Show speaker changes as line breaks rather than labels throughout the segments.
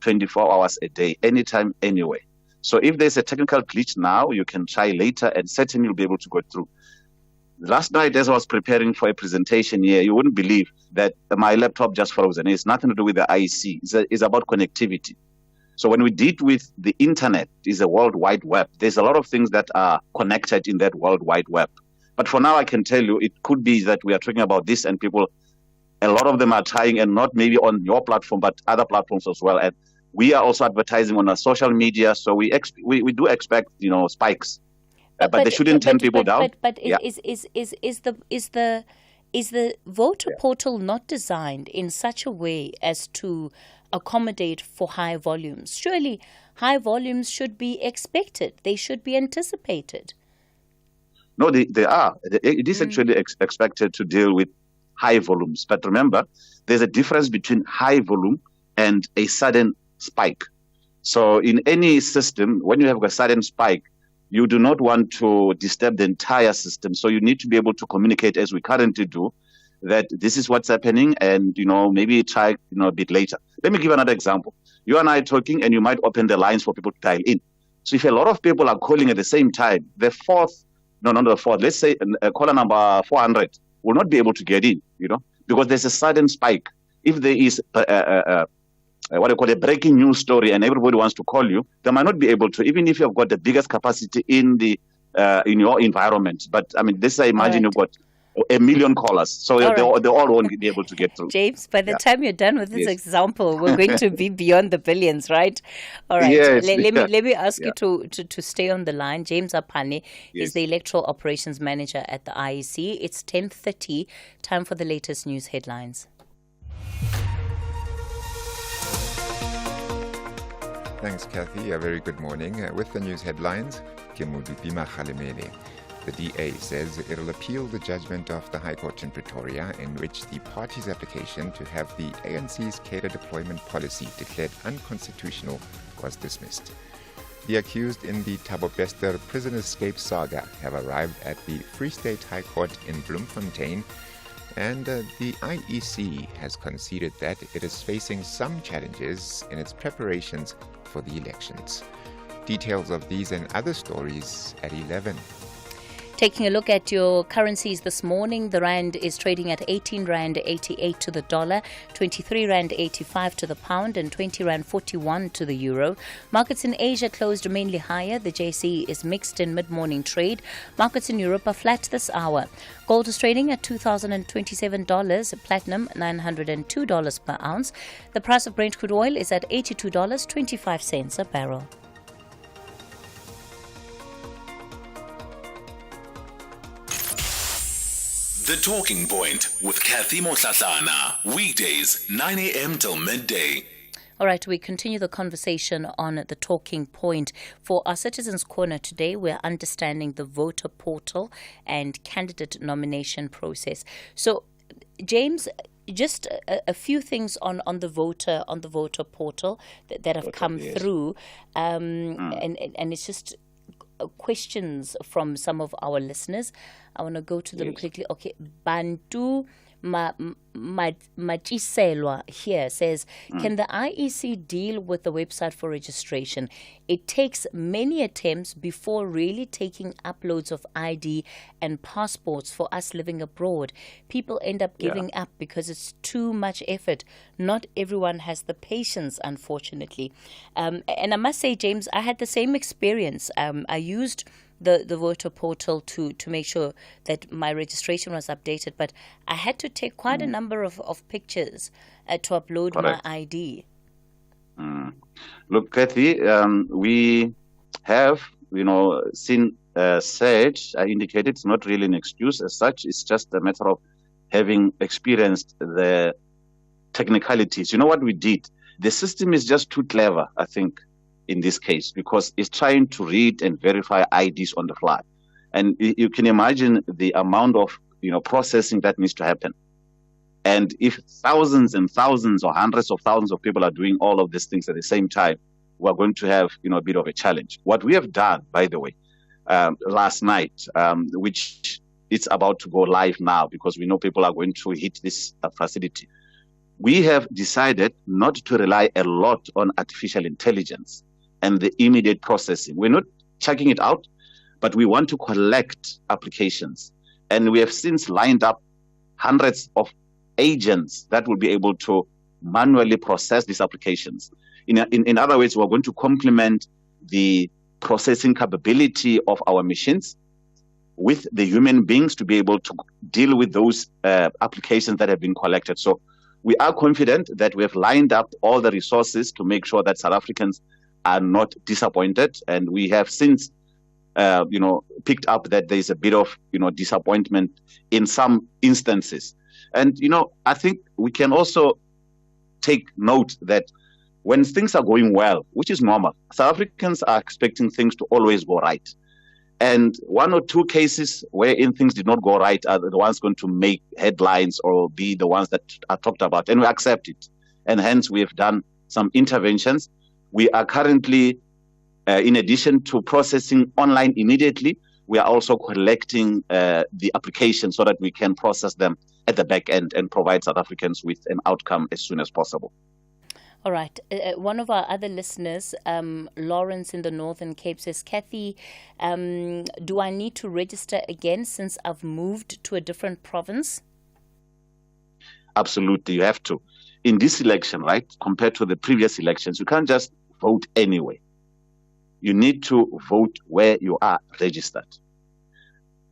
24 hours a day, anytime, anywhere. So if there's a technical glitch now, you can try later and certainly you'll be able to go through. Last night, as I was preparing for a presentation here, you wouldn't believe that my laptop just froze, and it's nothing to do with the IC. It's about connectivity. So when we deal with the internet, is a world wide web. There's a lot of things that are connected in that world wide web. But for now, I can tell you, it could be that we are talking about this, and people, a lot of them are trying, and not maybe on your platform, but other platforms as well. And we are also advertising on our social media, so we do expect spikes. But they shouldn't turn people down.
But is the voter portal not designed in such a way as to accommodate for high volumes? Surely high volumes should be expected. They should be anticipated.
No, they are. It is actually expected to deal with high volumes. But remember, there's a difference between high volume and a sudden spike. So in any system, when you have a sudden spike, you do not want to disturb the entire system. So you need to be able to communicate, as we currently do, that this is what's happening, and maybe try a bit later. Let me give another example. You and I are talking, and you might open the lines for people to dial in. So if a lot of people are calling at the same time, let's say caller number 400 will not be able to get in, because there's a sudden spike. If there is a breaking news story and everybody wants to call you, they might not be able to, even if you've got the biggest capacity in your environment. But I mean, I imagine you've got 1 million callers, so they all won't be able to get through.
James, by the time you're done with this example, we're going to be beyond the billions, right? All right.
Yes,
let me ask you to stay on the line. James Apane is the Electoral Operations Manager at the IEC. It's 10:30. Time for the latest news headlines.
Thanks, Cathy. A very good morning. With the news headlines, the DA says it will appeal the judgment of the High Court in Pretoria in which the party's application to have the ANC's cadre deployment policy declared unconstitutional was dismissed. The accused in the Thabo Bester prison escape saga have arrived at the Free State High Court in Bloemfontein, and the IEC has conceded that it is facing some challenges in its preparations for the elections. Details of these and other stories at 11.
Taking a look at your currencies this morning, the rand is trading at 18 rand 88 to the dollar, 23 rand 85 to the pound, and 20 rand 41 to the euro. Markets in Asia closed mainly higher. The JSE is mixed in mid-morning trade. Markets in Europe are flat this hour. Gold is trading at $2,027, platinum $902 per ounce. The price of Brent crude oil is at $82.25 a barrel.
The Talking Point with Cathy Mohlahlana. Weekdays, 9 a.m. till midday.
All right, we continue the conversation on the Talking Point. For our Citizens Corner today, we're understanding the voter portal and candidate nomination process. So, James, just a few things on the voter portal that have come through, and it's just questions from some of our listeners. I want to go to them quickly. Okay, Bantu Machiselwa here says, can the IEC deal with the website for registration? It takes many attempts before really taking uploads of ID and passports for us living abroad. People end up giving up because it's too much effort. Not everyone has the patience, unfortunately. And I must say, James, I had the same experience. I used the voter portal to make sure that my registration was updated, but I had to take quite a number of pictures to upload my ID.
Look, Cathy, we have, seen said, I indicated it's not really an excuse as such. It's just a matter of having experienced the technicalities. You know what we did? The system is just too clever, I think, in this case, because it's trying to read and verify IDs on the fly. And you can imagine the amount of processing that needs to happen. And if thousands and thousands or hundreds of thousands of people are doing all of these things at the same time, we're going to have a bit of a challenge. What we have done, by the way, last night, which it's about to go live now because we know people are going to hit this facility. we have decided not to rely a lot on artificial intelligence and the immediate processing. We're not checking it out, but we want to collect applications. And we have since lined up hundreds of agents that will be able to manually process these applications. In other words, we're going to complement the processing capability of our machines with the human beings to be able to deal with those applications that have been collected. So we are confident that we have lined up all the resources to make sure that South Africans are not disappointed. And we have since, picked up that there is a bit of, disappointment in some instances. And, I think we can also take note that when things are going well, which is normal, South Africans are expecting things to always go right. And one or two cases wherein things did not go right are the ones going to make headlines or be the ones that are talked about. And we accept it. And hence, we have done some interventions. We are currently, in addition to processing online immediately, we are also collecting the applications so that we can process them at the back end and provide South Africans with an outcome as soon as possible.
All right. One of our other listeners, Lawrence in the Northern Cape, says, Cathy, do I need to register again since I've moved to a different province?
Absolutely, you have to. In this election, right, compared to the previous elections, you can't just vote anyway. You need to vote where you are registered.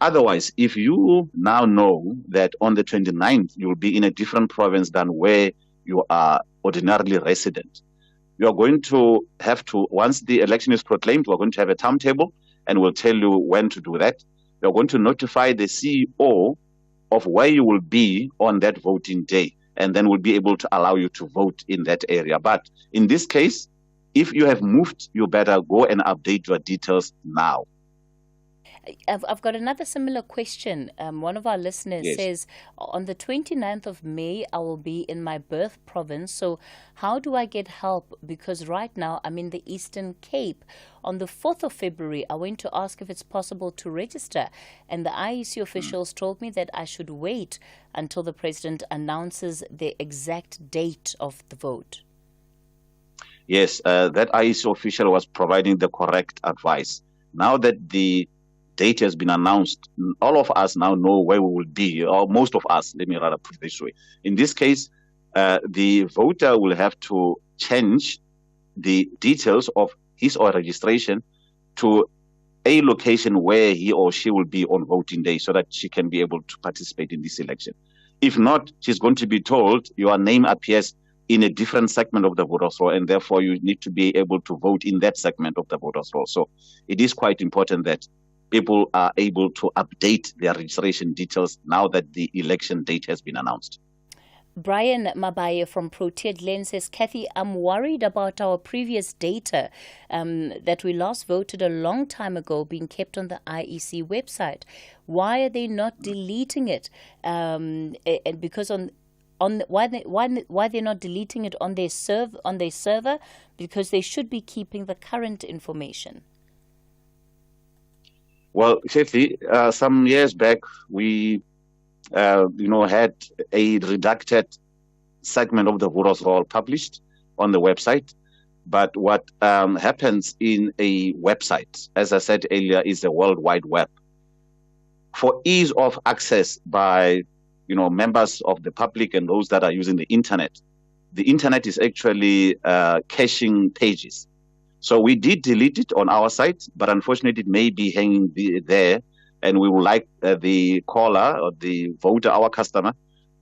Otherwise, if you now know that on the 29th, you'll be in a different province than where you are ordinarily resident, you are going to have to, once the election is proclaimed, we're going to have a timetable and we'll tell you when to do that. You're going to notify the CEO of where you will be on that voting day, and then we'll be able to allow you to vote in that area. But in this case, if you have moved, you better go and update your details now.
I've got another similar question. One of our listeners
Yes.
says, on the 29th of May, I will be in my birth province. So how do I get help? Because right now I'm in the Eastern Cape. On the 4th of February, I went to ask if it's possible to register. And the IEC officials told me that I should wait until the president announces the exact date of the vote.
Yes, that IEC official was providing the correct advice. Now that the date has been announced, all of us now know where we will be, or most of us, let me rather put it this way. In this case, the voter will have to change the details of his or her registration to a location where he or she will be on voting day so that she can be able to participate in this election. If not, she's going to be told your name appears in a different segment of the voters' roll, and therefore you need to be able to vote in that segment of the voters' roll. So it is quite important that people are able to update their registration details now that the election date has been announced.
Brian Mabaye from Protea Glen says, Cathy, I'm worried about our previous data that we last voted a long time ago being kept on the IEC website. Why are they not deleting it? And because why they're not deleting it on their server? Because they should be keeping the current information.
Well, Cathy, some years back, we had a redacted segment of the voters' roll published on the website. But what happens in a website, as I said earlier, is a World Wide Web. For ease of access by members of the public and those that are using the internet is actually caching pages. So we did delete it on our site, but unfortunately it may be hanging there, and we would like the caller or the voter, our customer,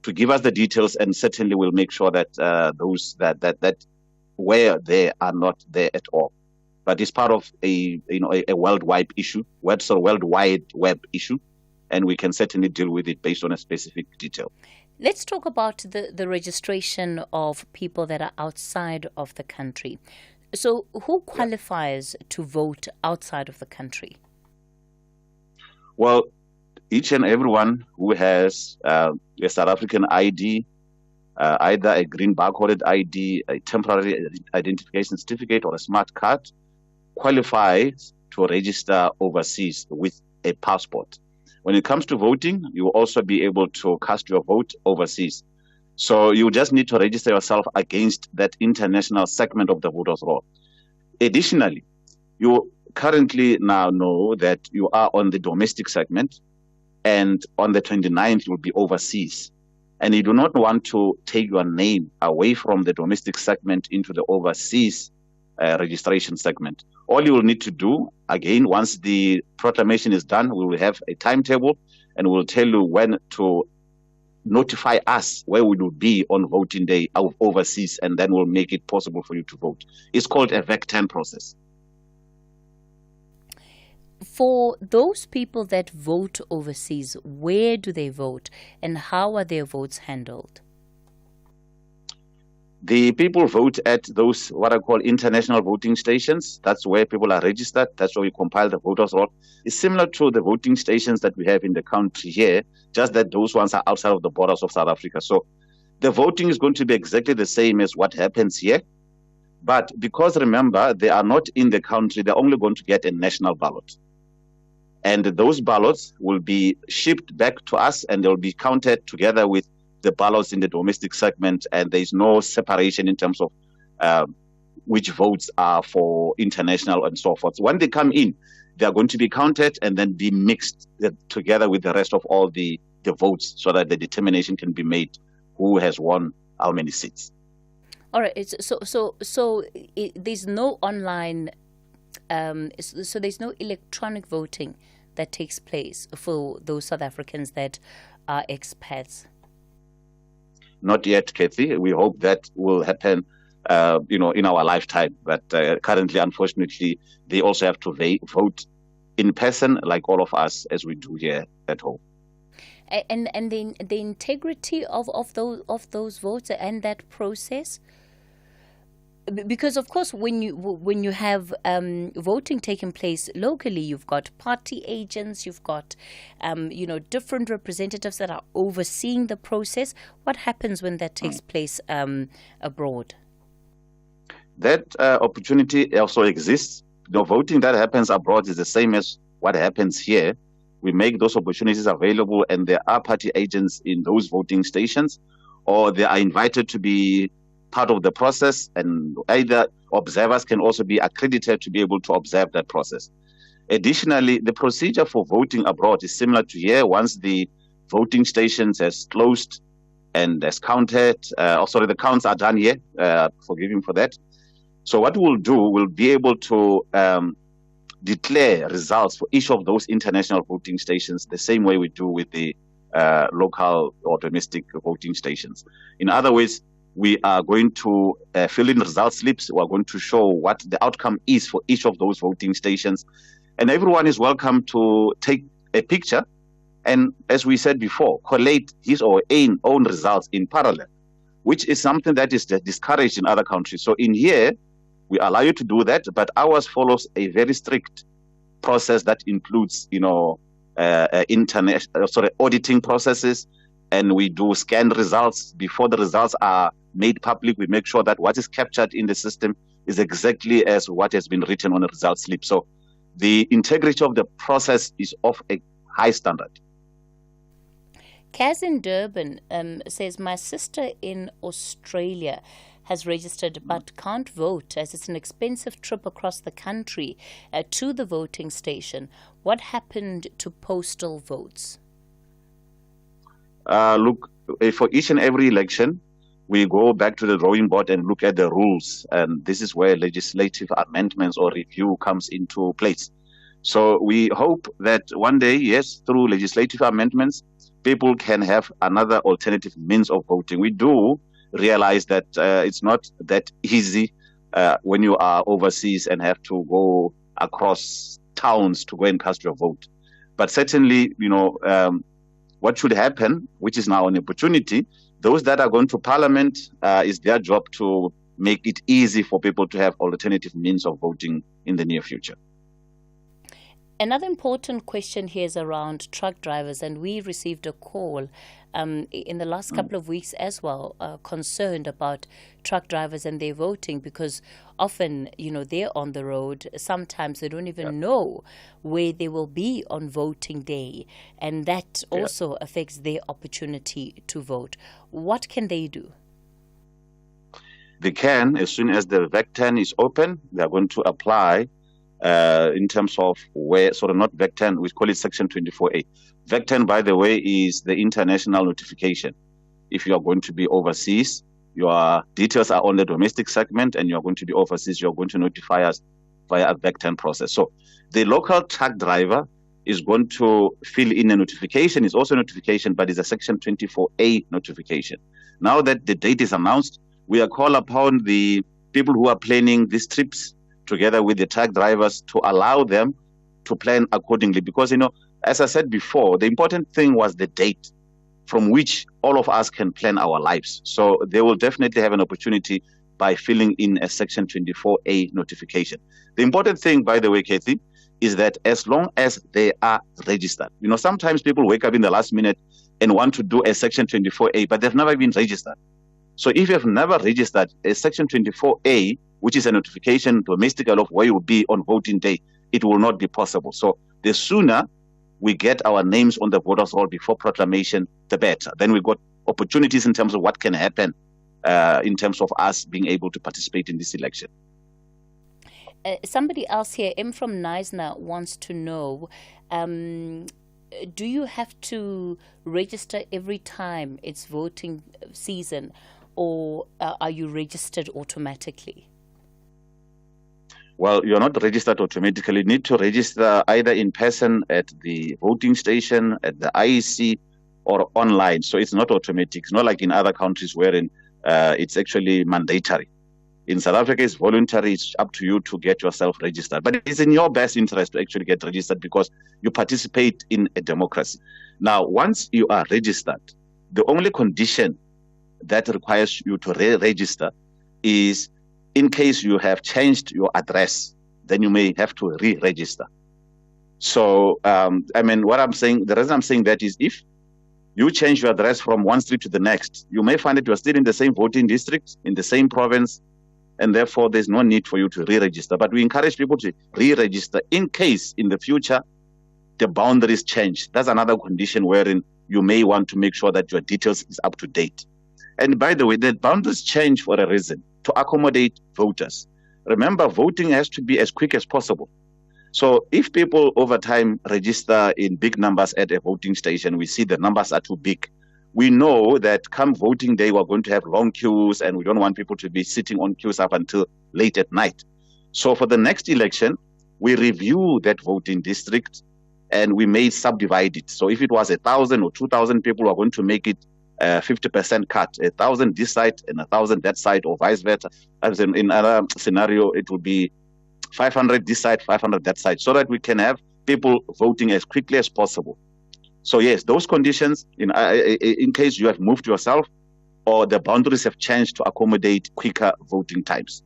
to give us the details, and certainly we'll make sure that those that where they are not there at all. But it's part of a worldwide issue, World Wide Web issue, and we can certainly deal with it based on a specific detail.
Let's talk about the registration of people that are outside of the country. So who qualifies to vote outside of the country?
Well, each and everyone who has a South African ID, either a green barcoded ID, a temporary identification certificate, or a smart card, qualifies to register overseas with a passport. When it comes to voting, you will also be able to cast your vote overseas. So you just need to register yourself against that international segment of the voters roll. Additionally, you currently now know that you are on the domestic segment, and on the 29th you'll be overseas. And you do not want to take your name away from the domestic segment into the overseas registration segment. All you will need to do, again, once the proclamation is done, we will have a timetable and we'll tell you when to notify us where we will be on voting day overseas, and then we'll make it possible for you to vote. It's called a VEC-10 process.
For those people that vote overseas, where do they vote and how are their votes handled?
The people vote at those, what I call international voting stations. That's where people are registered. That's where we compile the voters roll. It's similar to the voting stations that we have in the country here, just that those ones are outside of the borders of South Africa. So the voting is going to be exactly the same as what happens here. But because, remember, they are not in the country, they're only going to get a national ballot. And those ballots will be shipped back to us and they'll be counted together with the ballots in the domestic segment, and there's no separation in terms of which votes are for international and so forth. When they come in, they are going to be counted and then be mixed together with the rest of all the votes so that the determination can be made who has won how many seats.
All right. So there's no online, so there's no electronic voting that takes place for those South Africans that are expats.
Not yet, Cathy. We hope that will happen, in our lifetime. But currently, unfortunately, they also have to vote in person, like all of us, as we do here at home.
And the integrity of those votes and that process. Because of course, when you have voting taking place locally, you've got party agents, you've got different representatives that are overseeing the process. What happens when that takes place abroad?
That opportunity also exists. The voting that happens abroad is the same as what happens here. We make those opportunities available, and there are party agents in those voting stations, or they are invited to be part of the process, and either observers can also be accredited to be able to observe that process. Additionally, the procedure for voting abroad is similar to here. Once the voting stations has closed and has counted, the counts are done here, forgive me for that. So what we'll do, we'll be able to declare results for each of those international voting stations the same way we do with the local or domestic voting stations. In other words, we are going to fill in result slips. We're going to show what the outcome is for each of those voting stations. And everyone is welcome to take a picture and, as we said before, collate his or her own results in parallel, which is something that is discouraged in other countries. So in here, we allow you to do that, but ours follows a very strict process that includes, auditing processes, and we do scan results. Before the results are made public, we make sure that what is captured in the system is exactly as what has been written on a result slip. So the integrity of the process is of a high standard.
Kaz in Durban says, my sister in Australia has registered but can't vote as it's an expensive trip across the country to the voting station. What happened to postal votes?
Look, for each and every election, we go back to the drawing board and look at the rules. And this is where legislative amendments or review comes into place. So we hope that one day, yes, through legislative amendments, people can have another alternative means of voting. We do realize that it's not that easy when you are overseas and have to go across towns to go and cast your vote. But certainly, what should happen, which is now an opportunity, those that are going to Parliament, is their job to make it easy for people to have alternative means of voting in the near future.
Another important question here is around truck drivers, and we received a call in the last couple of weeks as well, concerned about truck drivers and their voting, because often, they're on the road. Sometimes they don't even know where they will be on voting day, and that also affects their opportunity to vote. What can they do?
They can, as soon as the VEC-10 is open, they are going to apply in terms of where, not VEC-10, we call it Section 24A. VEC-10, by the way, is the international notification. If you are going to be overseas, your details are on the domestic segment, and you are going to be overseas, you are going to notify us via a VEC-10 process. So the local truck driver is going to fill in a notification. It's also a notification, but it's a Section 24A notification. Now that the date is announced, we are called upon the people who are planning these trips together with the truck drivers to allow them to plan accordingly. Because, as I said before, the important thing was the date from which all of us can plan our lives. So they will definitely have an opportunity by filling in a Section 24A notification. The important thing, by the way, Cathy, is that as long as they are registered, sometimes people wake up in the last minute and want to do a Section 24A, but they've never been registered. So if you have never registered, a Section 24A, which is a notification domestically of where you will be on voting day, it will not be possible. So the sooner we get our names on the voters' roll before proclamation, the better. Then we've got opportunities in terms of what can happen in terms of us being able to participate in this election.
Somebody else here, M from Neisner, wants to know, do you have to register every time it's voting season, or are you registered automatically?
Well, you're not registered automatically. You need to register either in person at the voting station, at the IEC, or online. So it's not automatic. It's not like in other countries wherein it's actually mandatory. In South Africa, it's voluntary. It's up to you to get yourself registered. But it's in your best interest to actually get registered because you participate in a democracy. Now, once you are registered, the only condition that requires you to re-register is in case you have changed your address, then you may have to re-register. So, what I'm saying, the reason I'm saying that is if you change your address from one street to the next, you may find that you are still in the same voting district, in the same province, and therefore there's no need for you to re-register. But we encourage people to re-register in case in the future the boundaries change. That's another condition wherein you may want to make sure that your details is up to date. And by the way, the boundaries change for a reason, to accommodate voters. Remember, voting has to be as quick as possible. So if people over time register in big numbers at a voting station, we see the numbers are too big. We know that come voting day, we're going to have long queues, and we don't want people to be sitting on queues up until late at night. So for the next election, we review that voting district and we may subdivide it. So if it was 1,000 or 2,000 people, we're going to make it 50% cut, 1,000 this side and 1,000 that side, or vice versa. As in another scenario, it would be 500 this side, 500 that side, so that we can have people voting as quickly as possible. So yes, those conditions, in case you have moved yourself or the boundaries have changed to accommodate quicker voting times.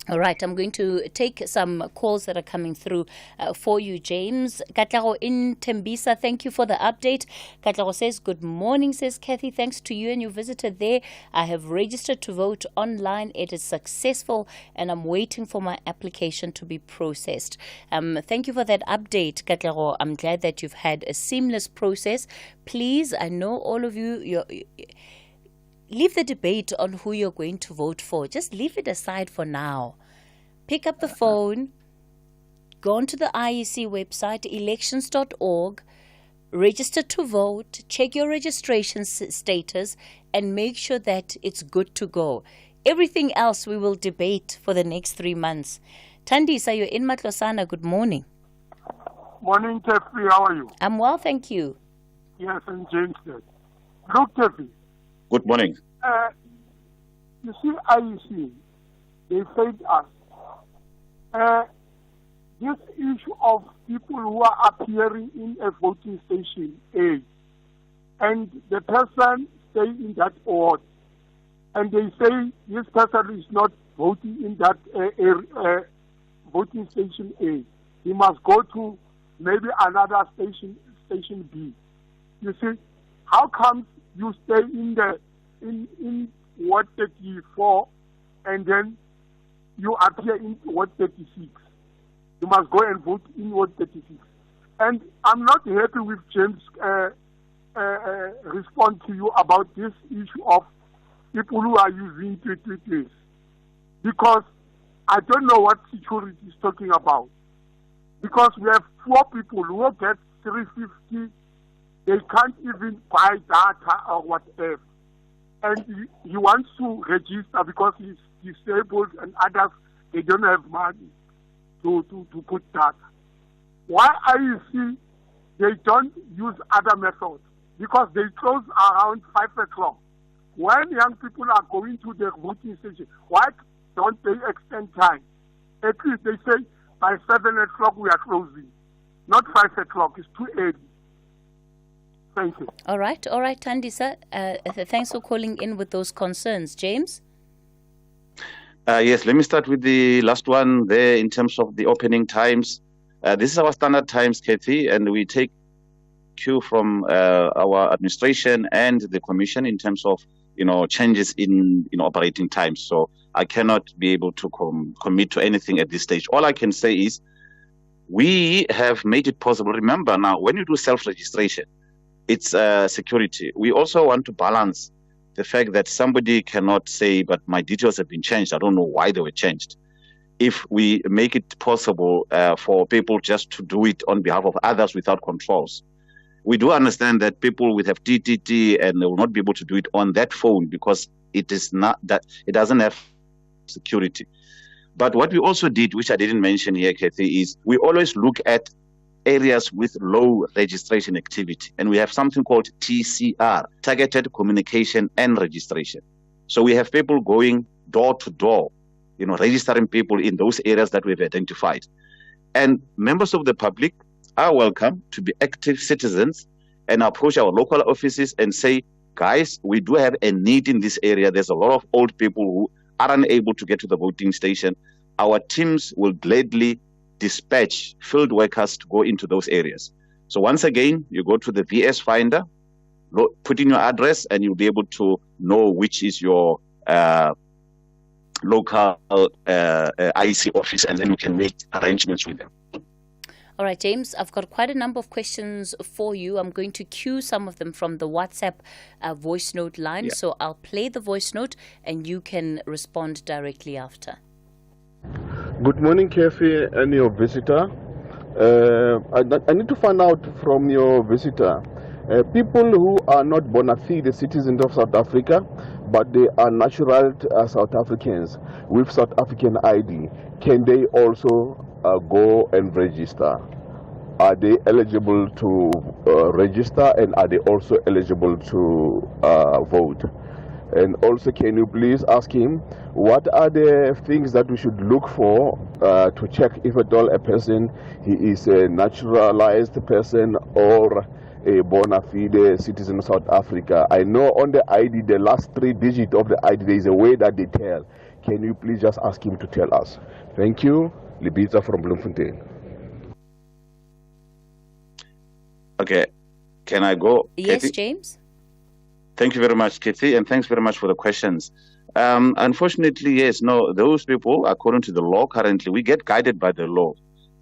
All right, I'm going to take some calls that are coming through for you, James. Katlego in Tembisa, thank you for the update. Katlego says, good morning, says Cathy. Thanks to you and your visitor there. I have registered to vote online. It is successful, and I'm waiting for my application to be processed. Thank you for that update, Katlego. I'm glad that you've had a seamless process. Please, I know all of you, leave the debate on who you're going to vote for. Just leave it aside for now. Pick up the phone, go onto the IEC website, elections.org, register to vote, check your registration status, and make sure that it's good to go. Everything else we will debate for the next 3 months. Tandisa, you're in Matlosana. Good morning.
Morning, Cathy. How are you?
I'm well, thank you.
Yes, and James said. Look, Cathy.
Good morning.
You see, IEC, they failed us. This issue of people who are appearing in a voting station A, and the person stay in that ward, and they say this person is not voting in that voting station A. He must go to maybe another station B. You see, how comes you stay in Ward 34 and then you appear in Ward 36? You must go and vote in Ward 36. And I'm not happy with James' response to you about this issue of people who are using tweets, because I don't know what security is talking about. Because we have 4 people who get 350, they can't even buy data or whatever. And he wants to register because he's disabled and others, they don't have money to put data. Why IEC, they don't use other methods? Because they close around 5 o'clock. When young people are going to their voting station, why don't they extend time? At least they say by 7 o'clock we are closing, not 5 o'clock. It's too early. Thank you.
All right, Thandisa. Thanks for calling in with those concerns. James?
Yes, let me start with the last one there in terms of the opening times. This is our standard times, Cathy, and we take cue from our administration and the commission in terms of changes in operating times. So I cannot be able to commit to anything at this stage. All I can say is we have made it possible. Remember now, when you do self-registration, it's security. We also want to balance the fact that somebody cannot say, but my details have been changed. I don't know why they were changed. If we make it possible for people just to do it on behalf of others without controls. We do understand that people will have TTT and they will not be able to do it on that phone because it is not that it doesn't have security. But what we also did, which I didn't mention here, Cathy, is we always look at areas with low registration activity. And we have something called TCR, Targeted Communication and Registration. So we have people going door to door, registering people in those areas that we've identified. And members of the public are welcome to be active citizens and approach our local offices and say, guys, we do have a need in this area. There's a lot of old people who are unable to get to the voting station. Our teams will gladly dispatch field workers to go into those areas. So once again, you go to the VS Finder, put in your address, and you'll be able to know which is your local IEC office, and then you can make arrangements with them.
All right, James, I've got quite a number of questions for you. I'm going to cue some of them from the WhatsApp voice note line. Yeah. So I'll play the voice note and you can respond directly after.
Good morning, Cathy and your visitor. I need to find out from your visitor, people who are not bona fide citizens of South Africa, but they are natural South Africans with South African ID, can they also go and register? Are they eligible to register, and are they also eligible to vote? And also, can you please ask him what are the things that we should look for to check if at all a person he is a naturalized person or a bona fide citizen of South Africa? I know on the ID, the last 3 digits of the ID, there is a way that they tell. Can you please just ask him to tell us? Thank you. Libita from Bloemfontein.
Okay, can I go?
Yes,
Cathy?
James.
Thank you very much, Cathy, and thanks very much for the questions. Unfortunately, yes, no, those people, according to the law currently, we get guided by the law.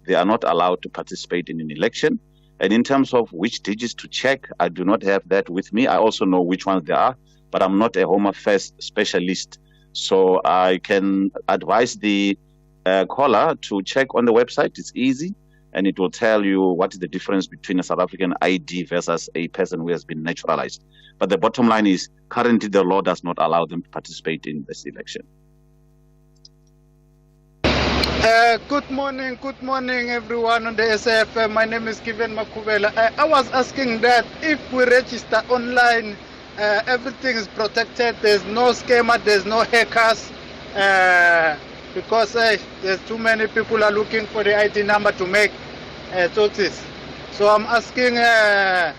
They are not allowed to participate in an election. And in terms of which digits to check, I do not have that with me. I also know which ones they are, but I'm not a Home Affairs specialist. So I can advise the caller to check on the website. It's easy, and it will tell you what is the difference between a South African ID versus a person who has been naturalized. But the bottom line is, currently the law does not allow them to participate in this election.
Good morning everyone on the SAFM. My name is Kiven Makubela. I was asking that if we register online, everything is protected, there's no scammer, there's no hackers, because there's too many people are looking for the ID number to make totis. So I'm asking that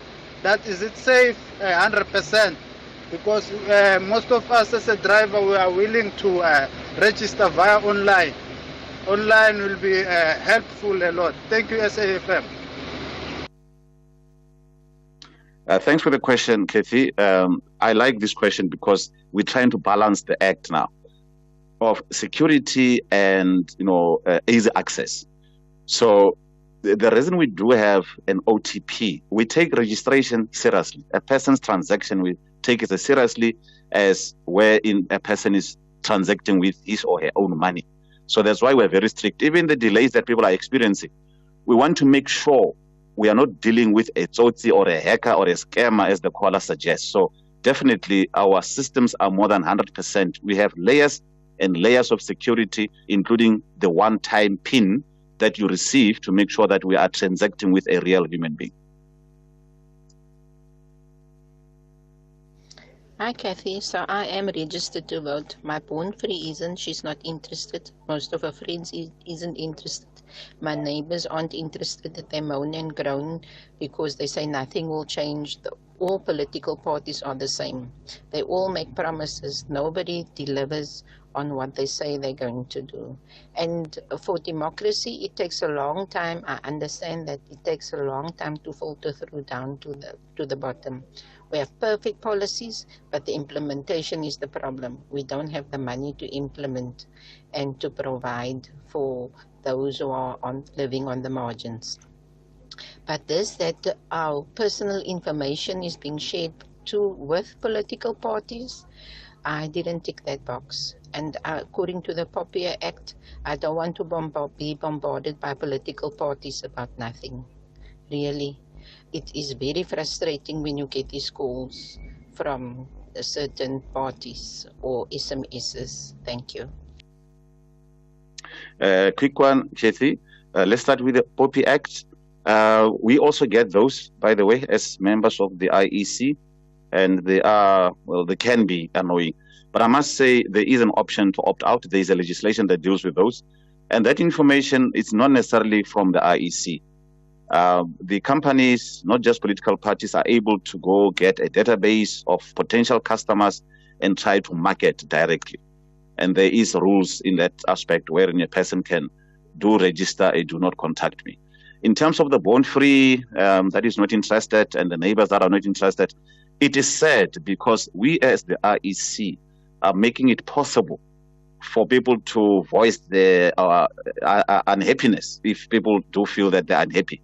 is it safe 100%? Because most of us as a driver, we are willing to register via online. Online will be helpful a lot. Thank you, SAFM.
Thanks for the question, Cathy. I like this question because we're trying to balance the act now of security and easy access. So the reason we do have an OTP, we take registration seriously. A person's transaction, we take it as seriously as wherein a person is transacting with his or her own money. So that's why we're very strict. Even the delays that people are experiencing, we want to make sure we are not dealing with a tsotsi or a hacker or a scammer, as the caller suggests. So definitely our systems are more than 100%. We have layers and layers of security, including the one-time PIN that you receive to make sure that we are transacting with a real human being.
Hi, Cathy. So I am registered to vote. My born free isn't. She's not interested. Most of her friends isn't interested. My neighbors aren't interested. They moan and groan because they say nothing will change. All political parties are the same. They all make promises. Nobody delivers on what they say they're going to do. And for democracy, it takes a long time. I understand that it takes a long time to filter through down to the bottom. We have perfect policies, but the implementation is the problem. We don't have the money to implement and to provide for those who are living on the margins. But that our personal information is being shared with political parties, I didn't tick that box. And according to the POPIA Act, I don't want to be bombarded by political parties about nothing. Really. It is very frustrating when you get these calls from certain parties or SMSs. Thank you.
Quick one, Cathy. Let's start with the POPI Act. We also get those, by the way, as members of the IEC, and they can be annoying. But I must say there is an option to opt out. There is a legislation that deals with those. And that information is not necessarily from the IEC. The companies, not just political parties, are able to go get a database of potential customers and try to market directly. And there is rules in that aspect wherein a person can do register a do not contact me. In terms of the born free that is not interested and the neighbors that are not interested, it is sad because we as the IEC are making it possible for people to voice their unhappiness if people do feel that they're unhappy.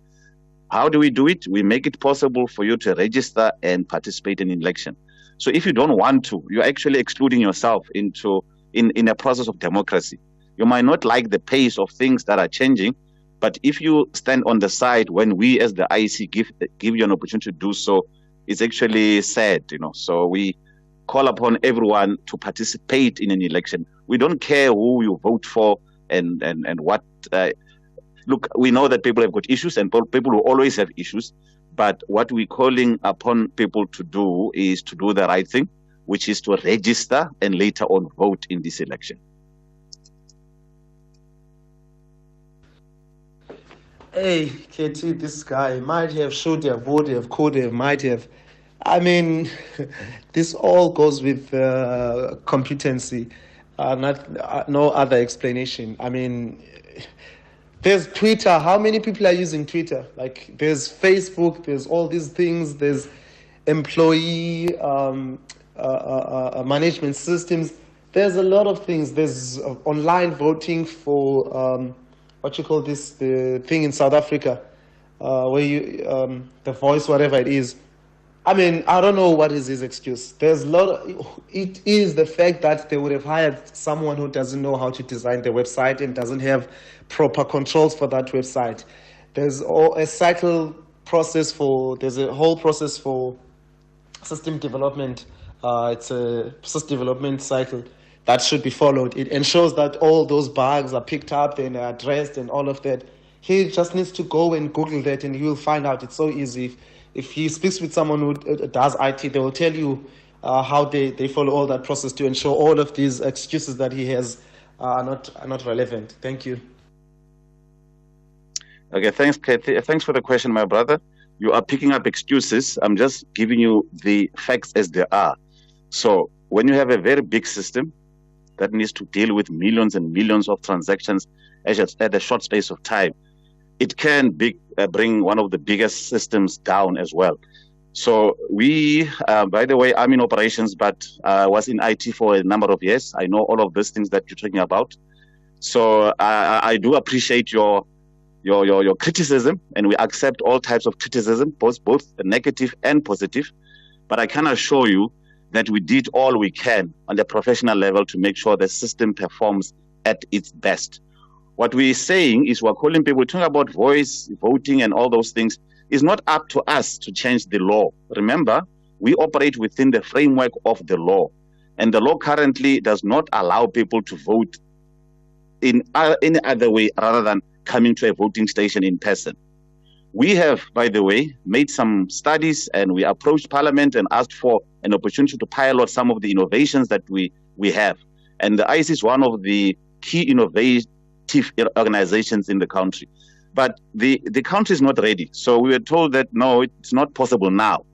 How do we do it? We make it possible for you to register and participate in an election. So if you don't want to, you're actually excluding yourself in a process of democracy. You might not like the pace of things that are changing, but if you stand on the side when we as the IEC give you an opportunity to do so, it's actually sad, So we call upon everyone to participate in an election. We don't care who you vote for and what. Look, we know that people have got issues and people will always have issues, but what we're calling upon people to do is to do the right thing, which is to register and later on vote in this election.
Hey, Cathy, this guy might have, should have, would have, could have, might have. I mean, this all goes with competency, no other explanation. I mean, there's Twitter. How many people are using Twitter? Like, there's Facebook, there's all these things, there's employee management systems. There's a lot of things. There's online voting for, the thing in South Africa, where you, the voice, whatever it is. I mean, I don't know what is his excuse. There's a lot it is the fact that they would have hired someone who doesn't know how to design the website and doesn't have proper controls for that website. There's a whole process for system development. It's a system development cycle that should be followed. It ensures that all those bugs are picked up and are addressed and all of that. He just needs to go and Google that and he will find out. It's so easy. If he speaks with someone who does IT, they will tell you how they follow all that process to ensure all of these excuses that he has are not relevant. Thank you.
Okay, thanks, Cathy. Thanks for the question, my brother. You are picking up excuses. I'm just giving you the facts as they are. So when you have a very big system that needs to deal with millions and millions of transactions at a short space of time, it can bring one of the biggest systems down as well. So we, by the way, I'm in operations, but I was in IT for a number of years. I know all of these things that you're talking about. So I do appreciate your criticism, and we accept all types of criticism, both negative and positive. But I can assure you that we did all we can on the professional level to make sure the system performs at its best. What we're saying is we're calling people, talking about voice, voting, and all those things. It's not up to us to change the law. Remember, we operate within the framework of the law. And the law currently does not allow people to vote in any other way rather than coming to a voting station in person. We have, by the way, made some studies, and we approached Parliament and asked for an opportunity to pilot some of the innovations that we have. And the IEC is one of the key innovative organizations in the country. But the country is not ready. So we were told that, no, it's not possible now.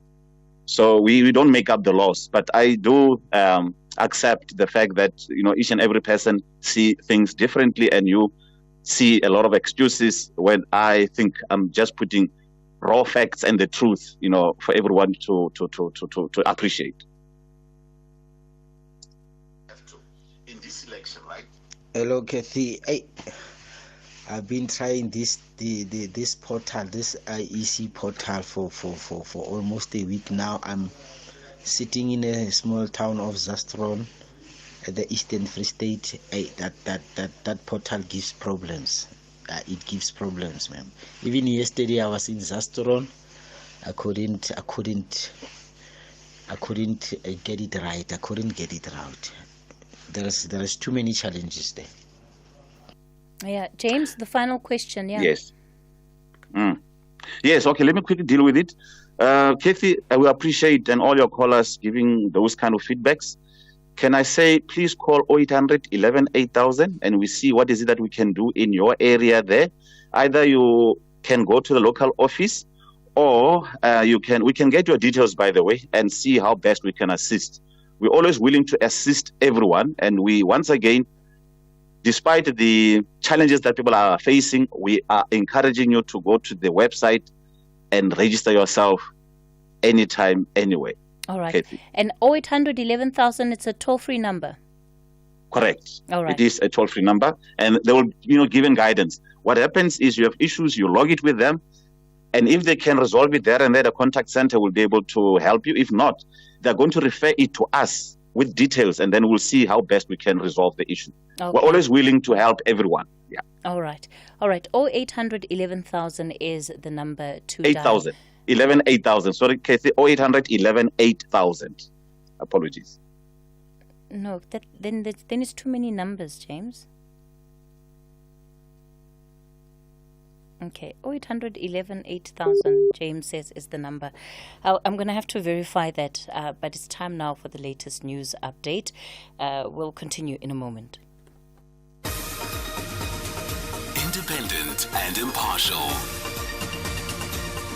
So we don't make up the laws. But I do accept the fact that, each and every person see things differently, and you see a lot of excuses when I think I'm just putting raw facts and the truth, for everyone to appreciate. In this election, right?
Hello, Cathy. I've been trying this portal, this IEC portal for almost a week now. I'm sitting in a small town of Zastron at the Eastern Free State. That portal gives problems. It gives problems, ma'am. Even yesterday I was in Zastron. I couldn't get it right. I couldn't get it right. There's too many challenges there.
Yeah, James, the final question. Yeah.
Yes. Yes. Okay. Let me quickly deal with it. Cathy, we appreciate and all your callers giving those kind of feedbacks. Can I say, please call 0800 11 8000 and we see what is it that we can do in your area there. Either you can go to the local office, or we can get your details, by the way, and see how best we can assist. We're always willing to assist everyone, and we, once again, despite the challenges that people are facing, we are encouraging you to go to the website and register yourself anytime, anyway.
All right.
Cathy.
And 0800 11,000, it's a toll-free number.
Correct.
All right.
It is a toll-free number, and they will, given guidance. What happens is you have issues, you log it with them, and if they can resolve it there and there, the contact center will be able to help you. If not, they're going to refer it to us with details, and then we'll see how best we can resolve the issue.
Okay.
We're always willing to help everyone. Yeah.
All right. 0800 11,000 is the number to
8,000. 11 8,000. Sorry, Cathy. 0800 11 8,000. Apologies.
No, then it's too many numbers, James. Okay, 0800 11 8000, James says, is the number. I'm going to have to verify that, but it's time now for the latest news update. We'll continue in a moment.
Independent and impartial.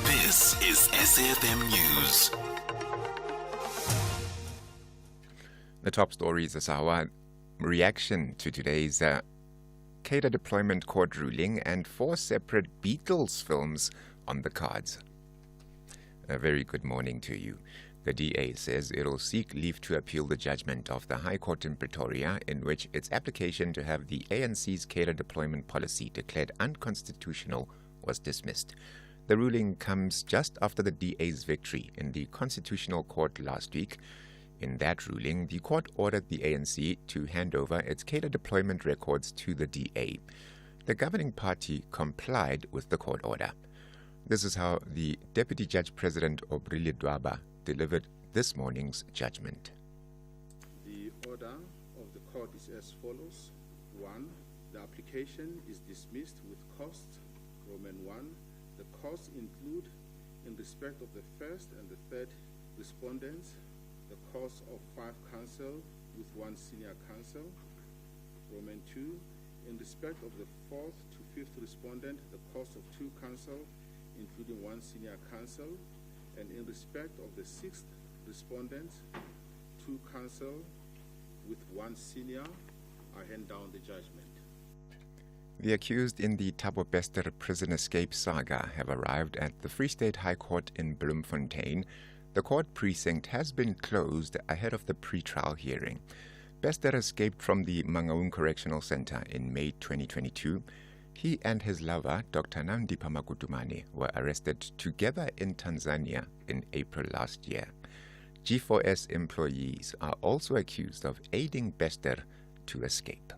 This is SAFM News.
The top stories this hour: reaction to today's Cater deployment court ruling and 4 separate Beatles films on the cards. A very good morning to you. The DA says it'll seek leave to appeal the judgment of the High Court in Pretoria, in which its application to have the ANC's Cater deployment policy declared unconstitutional was dismissed. The ruling comes just after the DA's victory in the Constitutional Court last week. In that ruling, the court ordered the ANC to hand over its Cater deployment records to the DA. The governing party complied with the court order. This is how the Deputy Judge President Obrile Dwaba delivered this morning's judgment.
The order of the court is as follows. 1. The application is dismissed with costs. Roman 1. The costs include, in respect of the first and the third respondents, the cost of 5 counsel with 1 senior counsel. Roman 2. In respect of the 4th to 5th respondent, the cost of 2 counsel, including 1 senior counsel. And in respect of the 6th respondent, 2 counsel with 1 senior. I hand down the judgment.
The accused in the Thabo Bester prison escape saga have arrived at the Free State High Court in Bloemfontein. The court precinct has been closed ahead of the pre-trial hearing. Bester escaped from the Mangaung Correctional Center in May 2022. He and his lover, Dr. Nandipha Makutumane, were arrested together in Tanzania in April last year. G4S employees are also accused of aiding Bester to escape.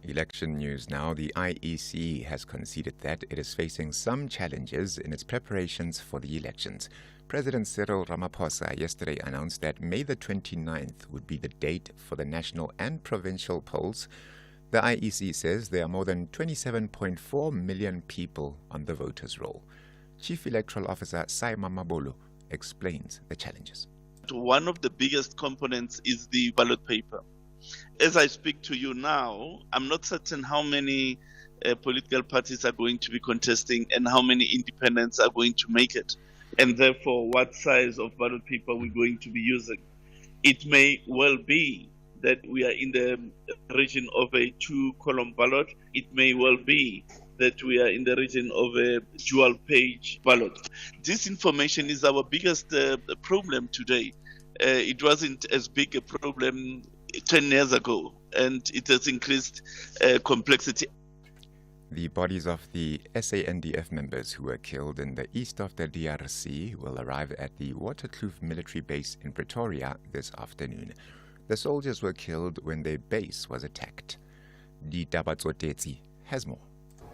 Election news now. The IEC has conceded that it is facing some challenges in its preparations for the elections. President Cyril Ramaphosa yesterday announced that May the 29th would be the date for the national and provincial polls. The IEC says there are more than 27.4 million people on the voters' roll. Chief Electoral Officer Saima Mabolo explains the challenges.
One of the biggest components is the ballot paper. As I speak to you now, I'm not certain how many political parties are going to be contesting and how many independents are going to make it, and therefore what size of ballot paper we're going to be using. It may well be that we are in the region of a 2-column ballot. It may well be that we are in the region of a dual-page ballot. This information is our biggest problem today. It wasn't as big a problem 10 years ago, and it has increased complexity.
The bodies of the SANDF members who were killed in the east of the DRC will arrive at the Waterkloof military base in Pretoria this afternoon. The soldiers were killed when their base was attacked. Ditaba Tsotetsi has more.